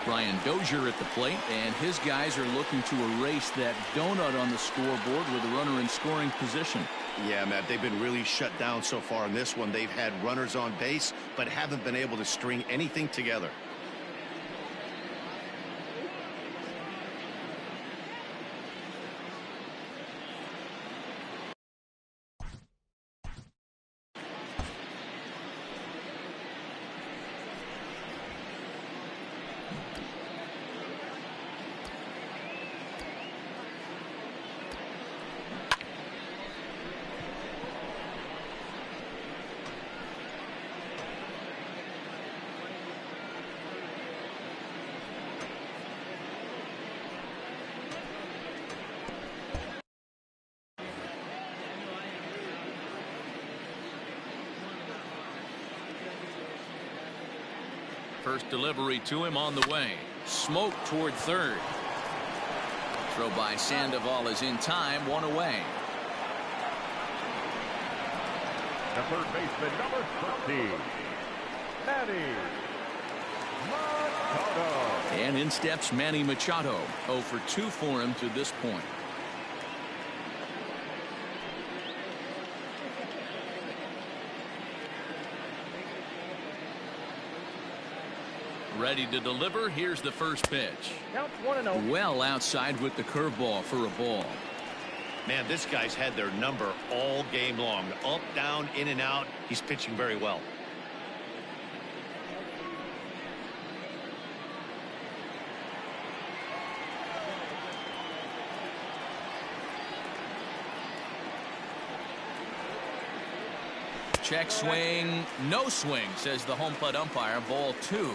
Brian Dozier at the plate, and his guys are looking to erase that donut on the scoreboard with a runner in scoring position. Yeah, Matt, they've been really shut down so far in this one. They've had runners on base, but haven't been able to string anything together. First delivery to him on the way. Smoke toward third. Throw by Sandoval is in time, one away. The third baseman, number 13, Manny Machado. And in steps Manny Machado. 0 for 2 for him to this point. Ready to deliver. Here's the first pitch. Counts 1-0. Well outside with the curveball for a ball. Man, this guy's had their number all game long. Up, down, in and out. He's pitching very well. Check swing. No swing, says the home plate umpire. Ball 2.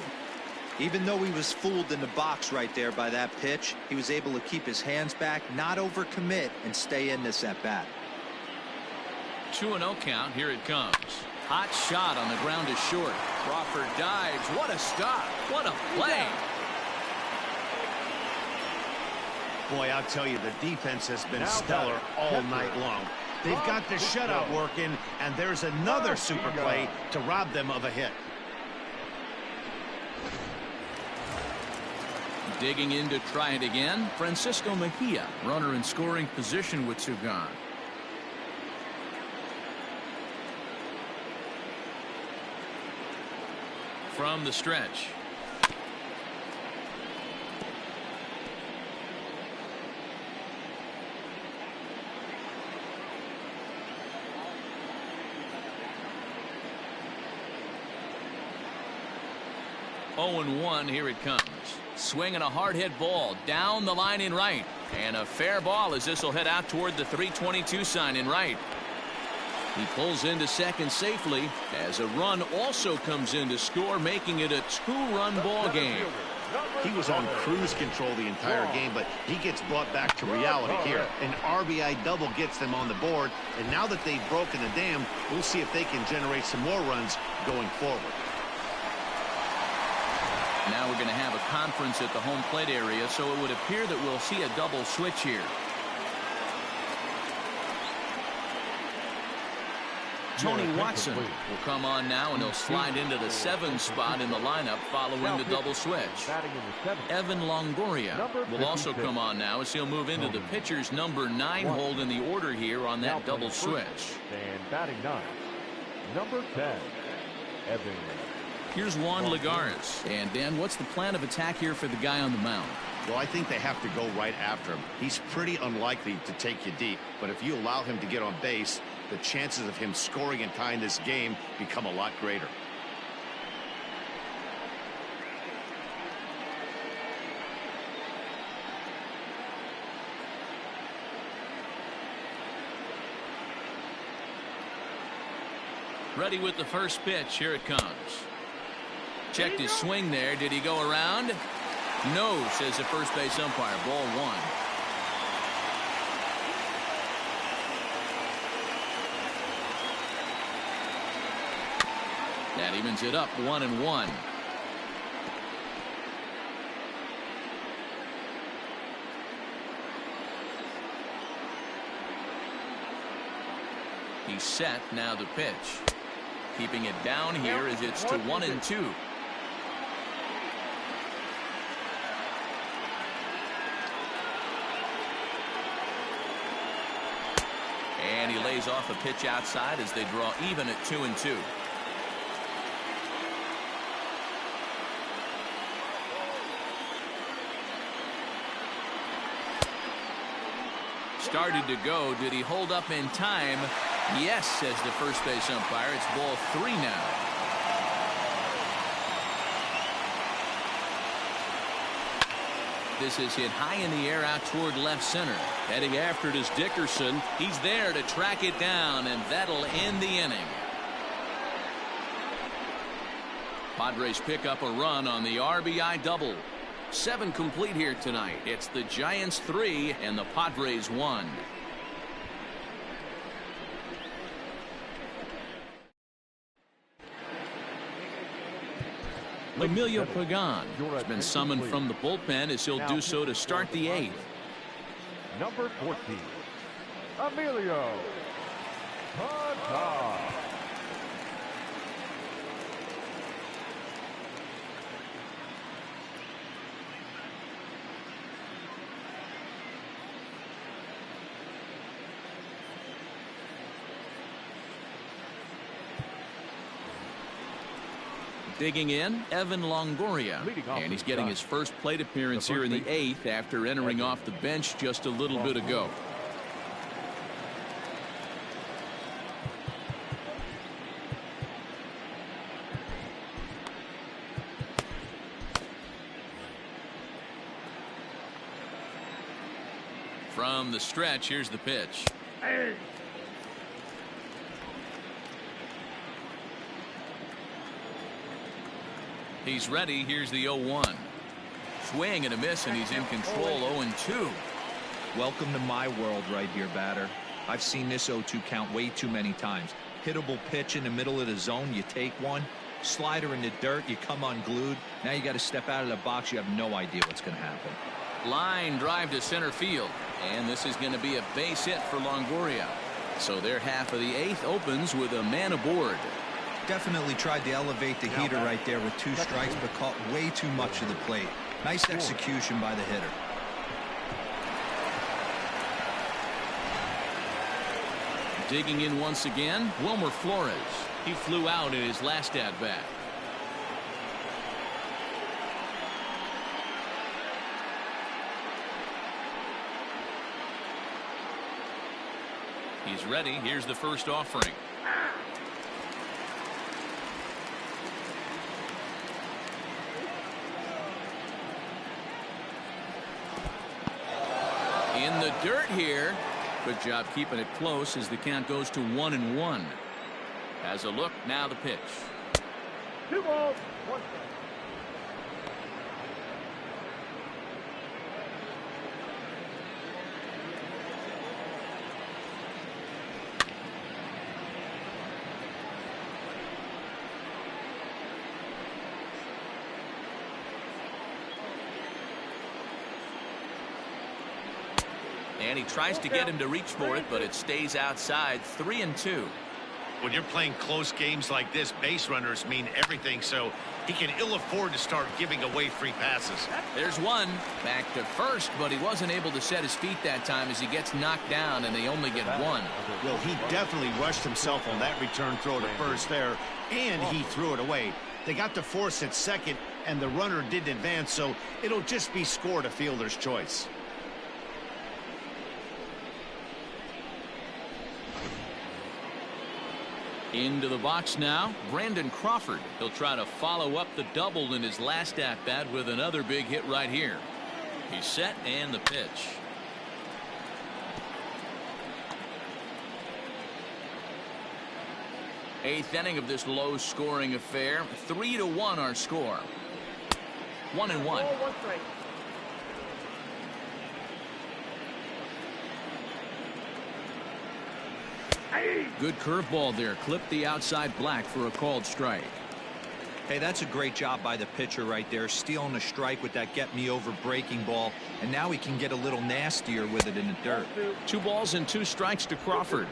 Even though he was fooled in the box right there by that pitch, he was able to keep his hands back, not overcommit, and stay in this at bat. 2-0 count. Here it comes. Hot shot on the ground is short. Crawford dives. What a stop. What a play. Boy, I'll tell you, the defense has been stellar all night long. They've got the shutout working, and there's another super play to rob them of a hit. Digging in to try it again. Francisco Mejia, runner in scoring position with 2 gone. From the stretch. Oh and 1. Here it comes. Swinging a hard hit ball down the line in right, and a fair ball as this will head out toward the 322 sign in right. He pulls into second safely as a run also comes in to score, making it a 2-run ball game. He was on cruise control the entire game, but he gets brought back to reality here. An RBI double gets them on the board, and now that they've broken the dam, we'll see if they can generate some more runs going forward. Now we're going to have a conference at the home plate area, so it would appear that we'll see a double switch here. Tony Watson will come on now, and he'll slide into the 7 spot in the lineup following the double switch. Evan Longoria will also come on now as he'll move into the pitcher's number 9 hold in the order here on that double switch. And batting 9, number 10, Evan. Here's Juan Lagares. And Dan, what's the plan of attack here for the guy on the mound? Well, I think they have to go right after him. He's pretty unlikely to take you deep, but if you allow him to get on base, the chances of him scoring and tying this game become a lot greater. Ready with the first pitch. Here it comes. Checked his swing there. Did he go around? No, says the first base umpire. Ball 1. That evens it up 1-1. He's set. Now the pitch. Keeping it down here as it's to 1-2. And he lays off a pitch outside as they draw even at 2-2. Started to go. Did he hold up in time? Yes, says the first base umpire. It's ball 3 now. This is hit high in the air out toward left center. Heading after it is Dickerson. He's there to track it down, and that'll end the inning. Padres pick up a run on the RBI double. 7 complete here tonight. It's the Giants 3 and the Padres 1. Emilio Pagan has been summoned from the bullpen as he'll do so to start the 8th. Number 14, Emilio Pagan. Digging in, Evan Longoria, and he's getting his first plate appearance here in the 8th after entering off the bench just a little bit ago. From the stretch, here's the pitch. He's ready. Here's the 0-1. Swing and a miss, and he's in control. 0-2. Welcome to my world right here, batter. I've seen this 0-2 count way too many times. Hittable pitch in the middle of the zone, you take one. Slider in the dirt, you come unglued. Now you got to step out of the box. You have no idea what's going to happen. Line drive to center field, and this is going to be a base hit for Longoria. So their half of the 8th opens with a man aboard. Definitely tried to elevate the heater right there with 2 strikes, but caught way too much of the plate. Nice execution by the hitter. Digging in once again, Wilmer Flores. He flew out in his last at-bat. He's ready. Here's the first offering. In the dirt here. Good job keeping it close as the count goes to 1-1. Has a look, now the pitch. 2 balls, 1 strike. And he tries to get him to reach for it, but it stays outside. 3-2. When you're playing close games like this, base runners mean everything, so he can ill afford to start giving away free passes. There's one. Back to first, but he wasn't able to set his feet that time as he gets knocked down, and they only get 1. Well, he definitely rushed himself on that return throw to first there, and he threw it away. They got to force at second, and the runner didn't advance, so it'll just be scored a fielder's choice. Into the box now, Brandon Crawford. He'll try to follow up the double in his last at-bat with another big hit right here. He's set, and the pitch. Eighth inning of this low-scoring affair. 3-1 our score. 1-1. 1 strike. Good curveball there. Clipped the outside black for a called strike. Hey, that's a great job by the pitcher right there, stealing a strike with that get-me-over breaking ball, and now he can get a little nastier with it in the dirt. 2 balls and 2 strikes to Crawford.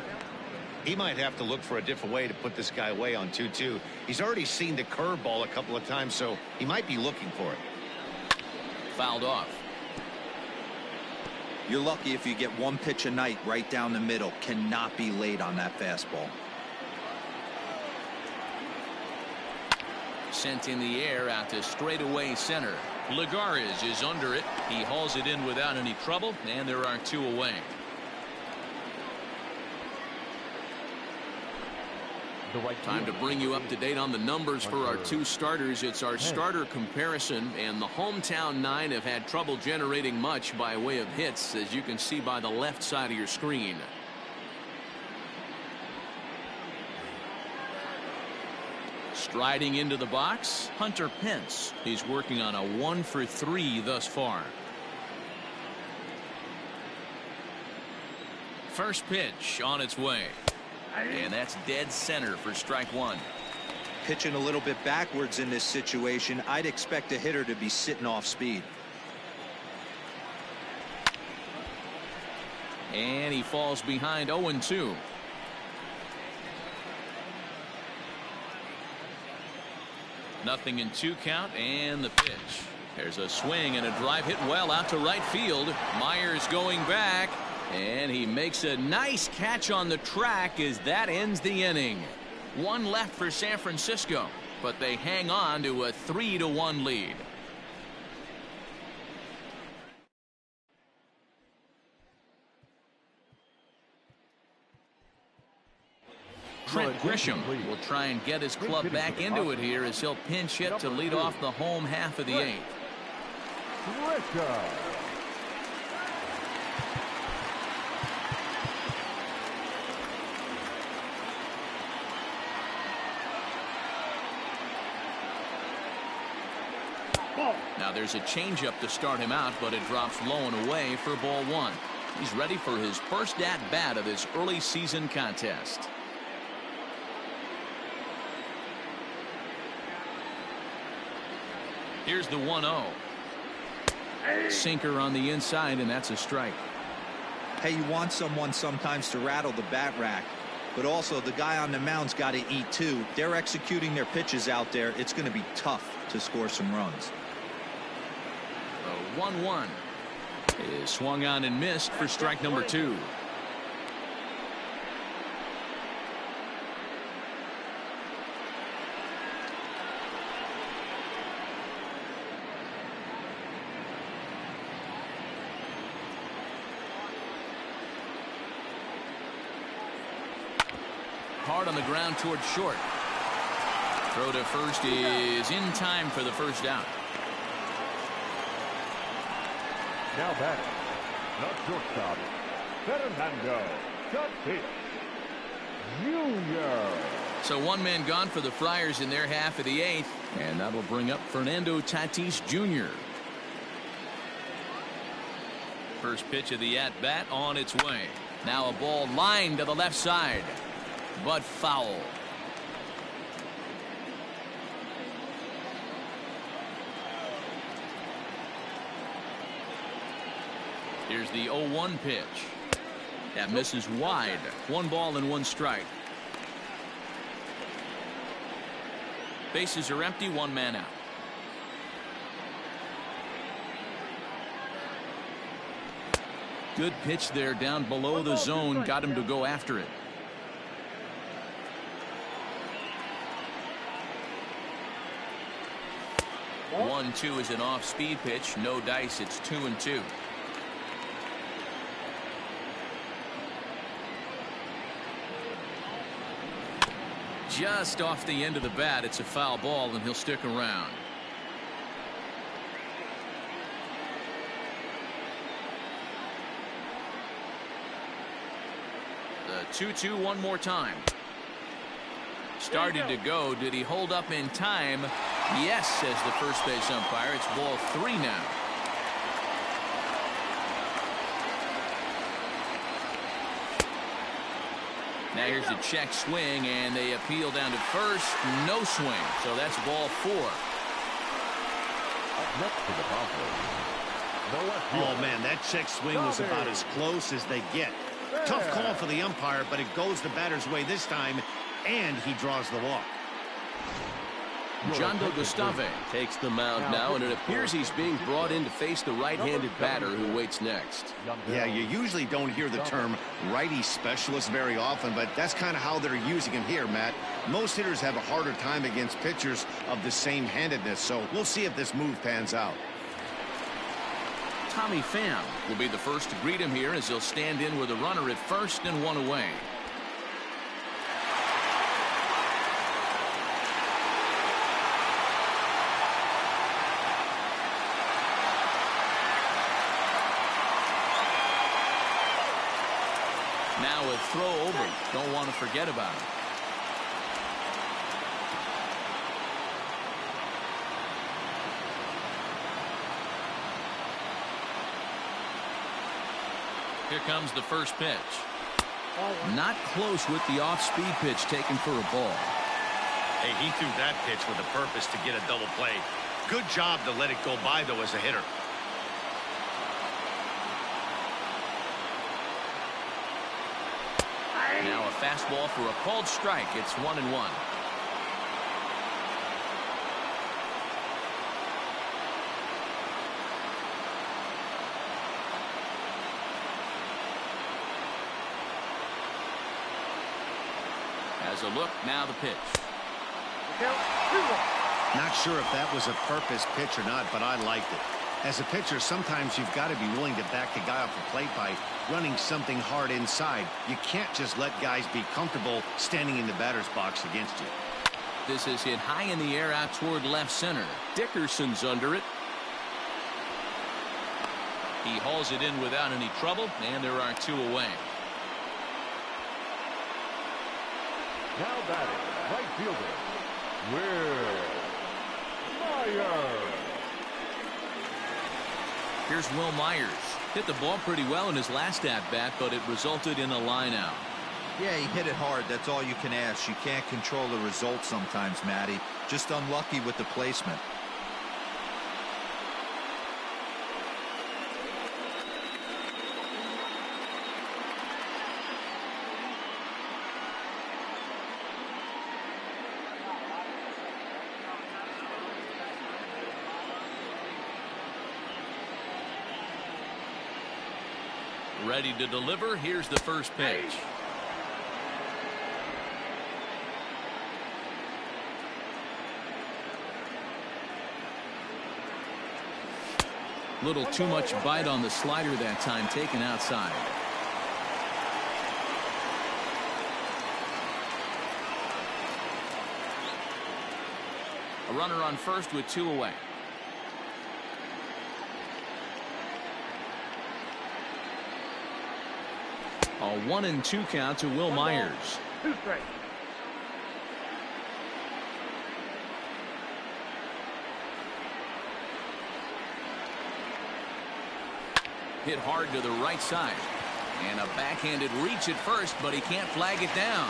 He might have to look for a different way to put this guy away on 2-2. He's already seen the curveball a couple of times, so he might be looking for it. Fouled off. You're lucky if you get one pitch a night right down the middle. Cannot be late on that fastball. Sent in the air out to straightaway center. Lagares is under it. He hauls it in without any trouble, and there are 2 away. Time to bring you up to date on the numbers for our 2 starters. It's our starter comparison, and the hometown 9 have had trouble generating much by way of hits, as you can see by the left side of your screen. Striding into the box, Hunter Pence. He's working on a 1 for 3 thus far. First pitch on its way. And that's dead center for strike 1. Pitching a little bit backwards in this situation. I'd expect a hitter to be sitting off speed. And he falls behind 0-2. Nothing in 2 count, and the pitch. There's a swing and a drive hit well out to right field. Myers going back, and he makes a nice catch on the track as that ends the inning. 1 left for San Francisco, but they hang on to a 3-1 lead. Trent Grisham will try and get his club back into it here as he'll pinch hit to lead off the home half of the 8th. Now there's a changeup to start him out, but it drops low and away for ball 1. He's ready for his first at-bat of this early season contest. Here's the 1-0. Sinker on the inside, and that's a strike. Hey, you want someone sometimes to rattle the bat rack, but also the guy on the mound's got to eat too. They're executing their pitches out there. It's going to be tough to score some runs. 1-1 is swung on and missed for strike number 2. Hard on the ground towards short. Throw to first is in time for the first out. Now batting, the shortstop, Fernando Tatis Jr. So 1 man gone for the Friars in their half of the 8th, and that'll bring up Fernando Tatis Jr. First pitch of the at-bat on its way. Now a ball lined to the left side, but foul. Here's the 0-1 pitch. That misses wide. 1 ball and 1 strike. Bases are empty, 1 man out. Good pitch there down below the zone. Got him to go after it. One, 2 is an off-speed pitch. No dice. It's 2-2. Just off the end of the bat. It's a foul ball, and he'll stick around. The 2-2 one more time. Started to go. Did he hold up in time? Yes, says the first base umpire. It's ball 3 now. Now here's a check swing, and they appeal down to first. No swing, so that's ball 4. Up next to the Padres, Oh, man, that check swing was about as close as they get. Tough call for the umpire, but it goes the batter's way this time, and he draws the walk. Jondo Gustave takes the mound now, and it appears he's being brought in to face the right-handed batter who waits next. Yeah, you usually don't hear the term righty specialist very often, but that's kind of how they're using him here, Matt. Most hitters have a harder time against pitchers of the same handedness, so we'll see if this move pans out. Tommy Pham will be the first to greet him here as he'll stand in with a runner at first and one away. Now a throw over. Don't want to forget about it. Here comes the first pitch. Not close with the off-speed pitch taken for a ball. Hey, he threw that pitch with a purpose to get a double play. Good job to let it go by, though, as a hitter. Now a fastball for a called strike. It's 1-1. As a look, now the pitch. Not sure if that was a purpose pitch or not, but I liked it. As a pitcher, sometimes you've got to be willing to back the guy off the plate by running something hard inside. You can't just let guys be comfortable standing in the batter's box against you. This is hit high in the air out toward left center. Dickerson's under it. He hauls it in without any trouble, and there are two away. Now batting, right fielder, Will Myers. Here's Will Myers. Hit the ball pretty well in his last at-bat, but it resulted in a line-out. Yeah, he hit it hard. That's all you can ask. You can't control the result sometimes, Matty. Just unlucky with the placement. Ready to deliver. Here's the first pitch. Little too much bite on the slider that time, taken outside. A runner on first with two away. A 1-2 count to Will Myers. 2 straight. Hit hard to the right side. And a backhanded reach at first, but he can't flag it down.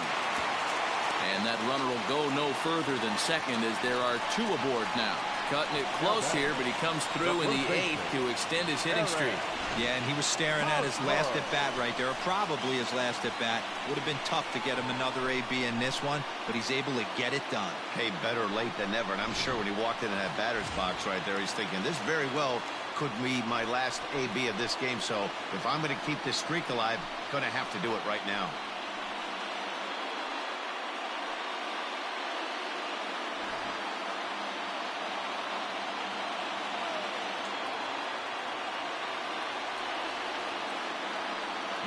And that runner will go no further than second as there are two aboard now. Cutting it close here, but he comes through in the 8th to extend his hitting streak. Yeah, and he was staring at his last at-bat right there, or probably his last at-bat. Would have been tough to get him another AB in this one, but he's able to get it done. Hey, better late than never, and I'm sure when he walked into that batter's box right there, he's thinking, this very well could be my last AB of this game, so if I'm going to keep this streak alive, I'm going to have to do it right now.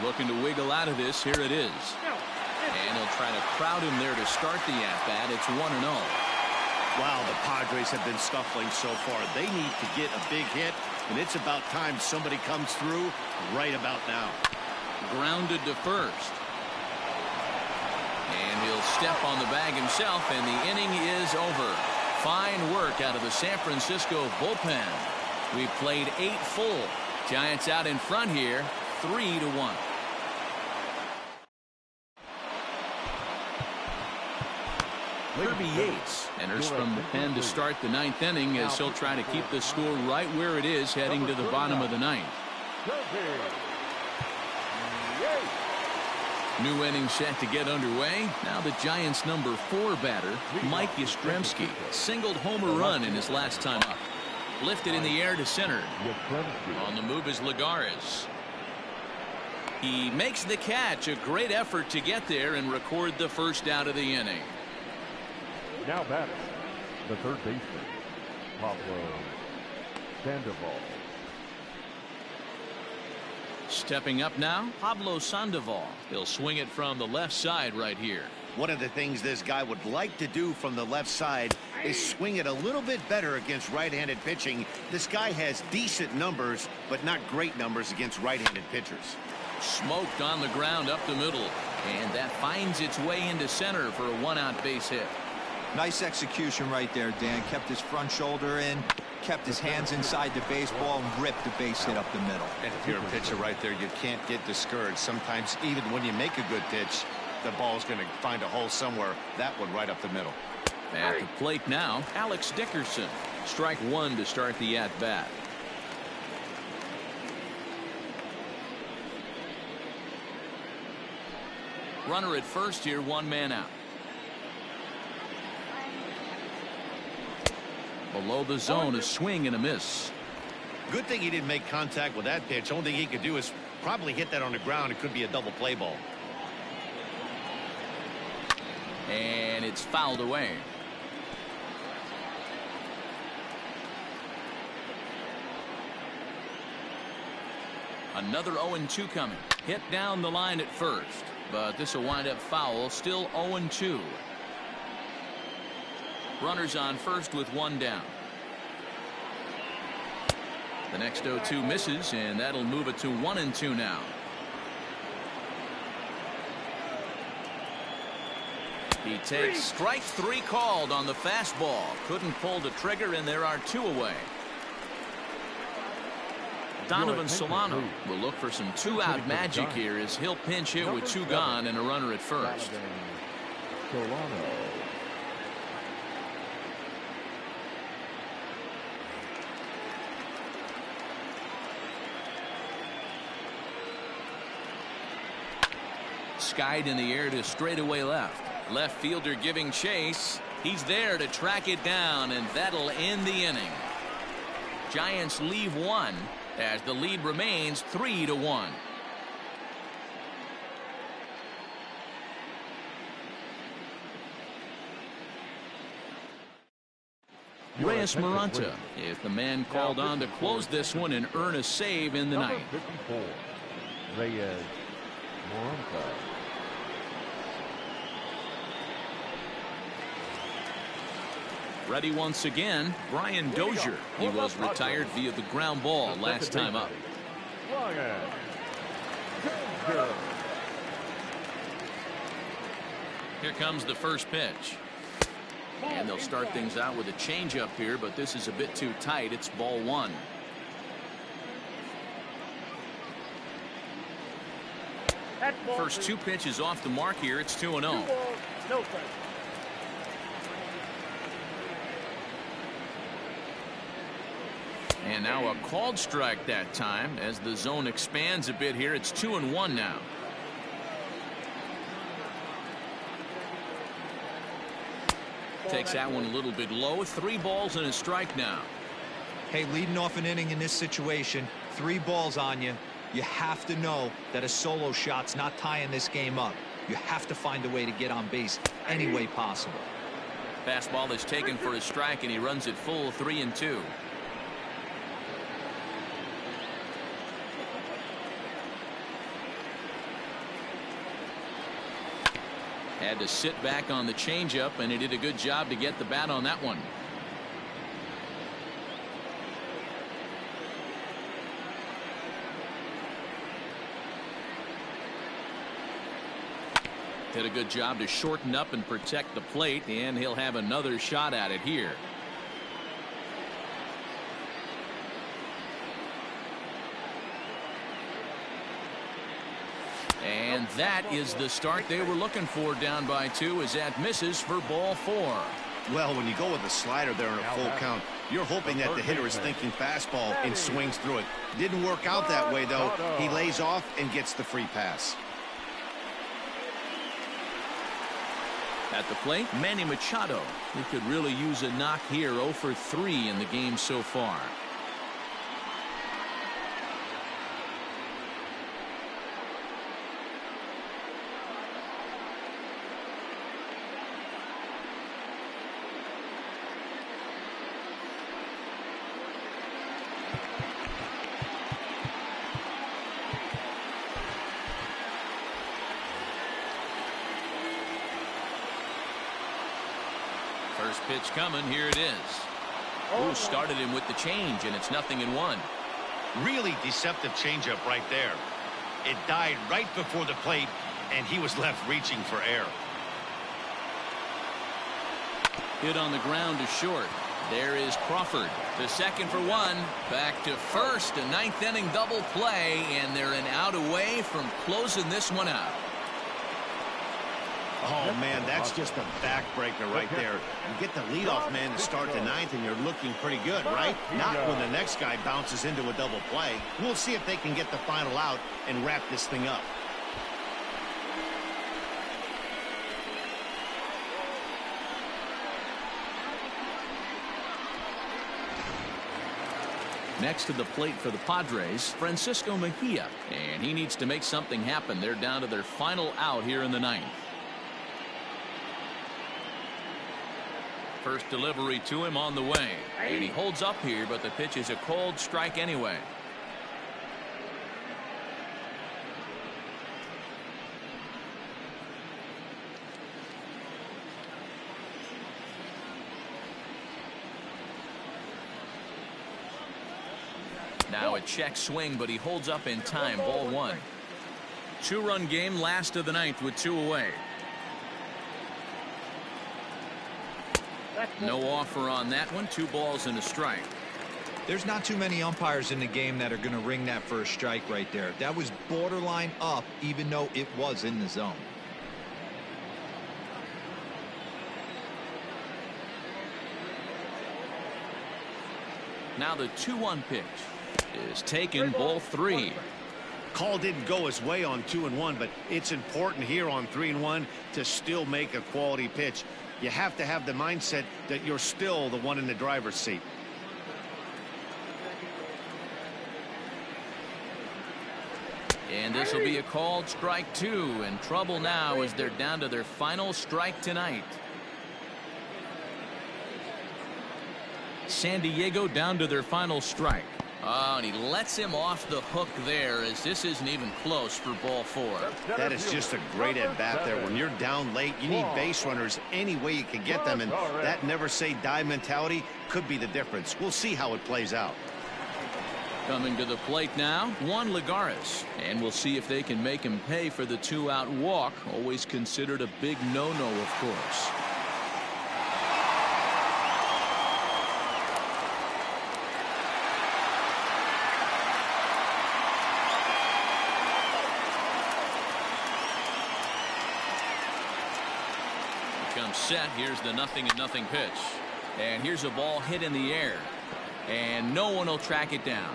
Looking to wiggle out of this. Here it is. And he'll try to crowd him there to start the at-bat. It's 1-0. Wow, the Padres have been scuffling so far. They need to get a big hit, and it's about time somebody comes through right about now. Grounded to first. And he'll step on the bag himself, and the inning is over. Fine work out of the San Francisco bullpen. We played 8 full. Giants out in front here, 3-1. Kirby Yates enters from the pen to start the 9th inning as he'll try to keep the score right where it is heading to the bottom of the 9th. New inning set to get underway. Now the Giants' number 4 batter, Mike Yastrzemski, singled homer run in his last time up. Lifted in the air to center. On the move is Lagares. He makes the catch. A great effort to get there and record the first out of the inning. Now batting, the third baseman, Pablo Sandoval. Stepping up now, Pablo Sandoval. He'll swing it from the left side right here. One of the things this guy would like to do from the left side is swing it a little bit better against right-handed pitching. This guy has decent numbers, but not great numbers against right-handed pitchers. Smoked on the ground up the middle, and that finds its way into center for a one-out base hit. Nice execution right there, Dan. Kept his front shoulder in, kept his hands inside the baseball, and ripped the base hit up the middle. And if you're a pitcher right there, you can't get discouraged. Sometimes even when you make a good pitch, the ball's going to find a hole somewhere. That one right up the middle. At the plate now, Alex Dickerson. Strike 1 to start the at-bat. Runner at first here, 1 man out. Below the zone, a swing and a miss. Good thing he didn't make contact with that pitch. Only thing he could do is probably hit that on the ground. It could be a double play ball. And it's fouled away. Another 0-2 coming. Hit down the line at first, but this will wind up foul. Still 0-2. Runners on first with 1 down. The next 0-2 misses, and that'll move it to 1-2 now. He takes strike 3 called on the fastball. Couldn't pull the trigger, and there are 2 away. Donovan Solano will look for some 2-out magic here as he'll pinch hit with 2 gone and a runner at first. Solano. Skied in the air to straightaway left. Left fielder giving chase. He's there to track it down, and that'll end the inning. Giants leave 1 as the lead remains 3-1. Reyes Maranta is the man called on to close this one and earn a save in the ninth. 54, Reyes Maranta. Ready once again, Brian Dozier. He was retired via the ground ball last time up. Here comes the first pitch. And they'll start things out with a changeup here, but this is a bit too tight. It's ball 1. First 2 pitches off the mark here. It's 2-0. No strike. And now a called strike that time as the zone expands a bit here. It's 2-1 now. Takes that one a little bit low. 3 balls and a strike now. Hey, leading off an inning in this situation, 3 balls on you. You have to know that a solo shot's not tying this game up. You have to find a way to get on base any way possible. Fastball is taken for a strike, and he runs it full 3-2. Had to sit back on the changeup, and he did a good job to get the bat on that one. Did a good job to shorten up and protect the plate, and he'll have another shot at it here. And that is the start they were looking for. Down by 2 as that misses for ball 4. Well, when you go with a slider there in a full count, you're hoping that the hitter is thinking fastball and swings through it. Didn't work out that way, though. He lays off and gets the free pass. At the plate, Manny Machado. He could really use a knock here. 0 for 3 in the game so far. First pitch coming. Here it is. Ooh, started him with the change, and it's 0-1. Really deceptive changeup right there. It died right before the plate, and he was left reaching for air. Hit on the ground to short. There is Crawford to second for 1. Back to first. A 9th inning double play, and they're an out away from closing this one out. Oh, man, that's just a backbreaker right there. You get the leadoff man to start the 9th, and you're looking pretty good, right? Not when the next guy bounces into a double play. We'll see if they can get the final out and wrap this thing up. Next to the plate for the Padres, Francisco Mejia. And he needs to make something happen. They're down to their final out here in the 9th. First delivery to him on the way. And he holds up here, but the pitch is a cold strike anyway. Now a check swing, but he holds up in time. Ball 1. 2-run game, last of the 9th with 2 away. No offer on that one. 2 balls and a strike. There's not too many umpires in the game that are going to ring that first strike right there. That was borderline up, even though it was in the zone. Now the 2-1 pitch is taken. Ball 3. Call didn't go his way on 2-1, but it's important here on 3-1 to still make a quality pitch. You have to have the mindset that you're still the one in the driver's seat. And this will be a called strike 2, and trouble now as they're down to their final strike tonight. San Diego down to their final strike. Oh, and he lets him off the hook there, as this isn't even close for ball 4. That is just a great at-bat there. When you're down late, you need base runners any way you can get them, and that never say die mentality could be the difference. We'll see how it plays out. Coming to the plate now, Juan Lagares, and we'll see if they can make him pay for the 2-out walk. Always considered a big no-no, of course. Comes set. Here's the 0-0 pitch, and here's a ball hit in the air, and no one will track it down.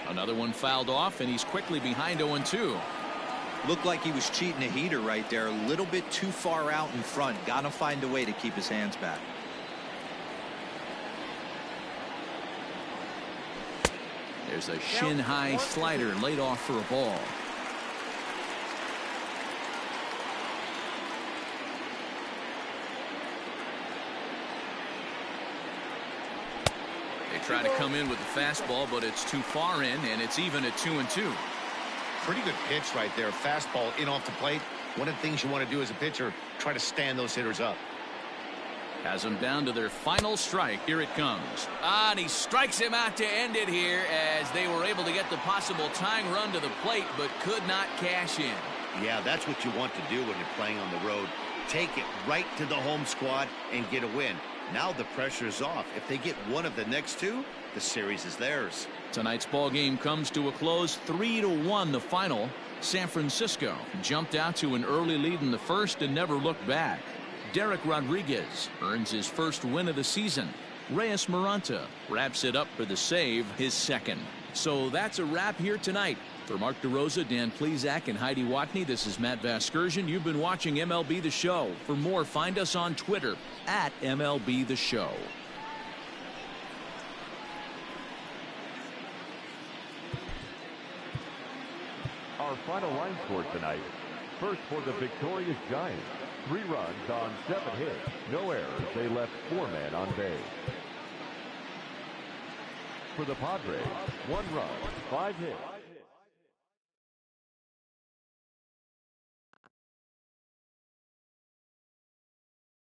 Another one fouled off, and he's quickly behind 0-2. Looked like he was cheating a heater right there, a little bit too far out in front. Gotta find a way to keep his hands back. There's a shin-high slider laid off for a ball. They try to come in with the fastball, but it's too far in, and it's even at 2-2. Pretty good pitch right there. Fastball in off the plate. One of the things you want to do as a pitcher, try to stand those hitters up. Has them down to their final strike. Here it comes. And he strikes him out to end it here, as they were able to get the possible tying run to the plate, but could not cash in. Yeah, that's what you want to do when you're playing on the road. Take it right to the home squad and get a win. Now the pressure is off. If they get one of the next 2, the series is theirs. Tonight's ball game comes to a close. 3-1 the final. San Francisco jumped out to an early lead in the first and never looked back. Derek Rodriguez earns his first win of the season. Reyes Maranta wraps it up for the save, his second. So that's a wrap here tonight. For Mark DeRosa, Dan Plesac, and Heidi Watney, this is Matt Vasgersian. You've been watching MLB The Show. For more, find us on Twitter at MLB The Show. Our final line score tonight. First for the victorious Giants. 3 runs on 7 hits. No errors. They left 4 men on base. For the Padres, 1 run, 5 hits.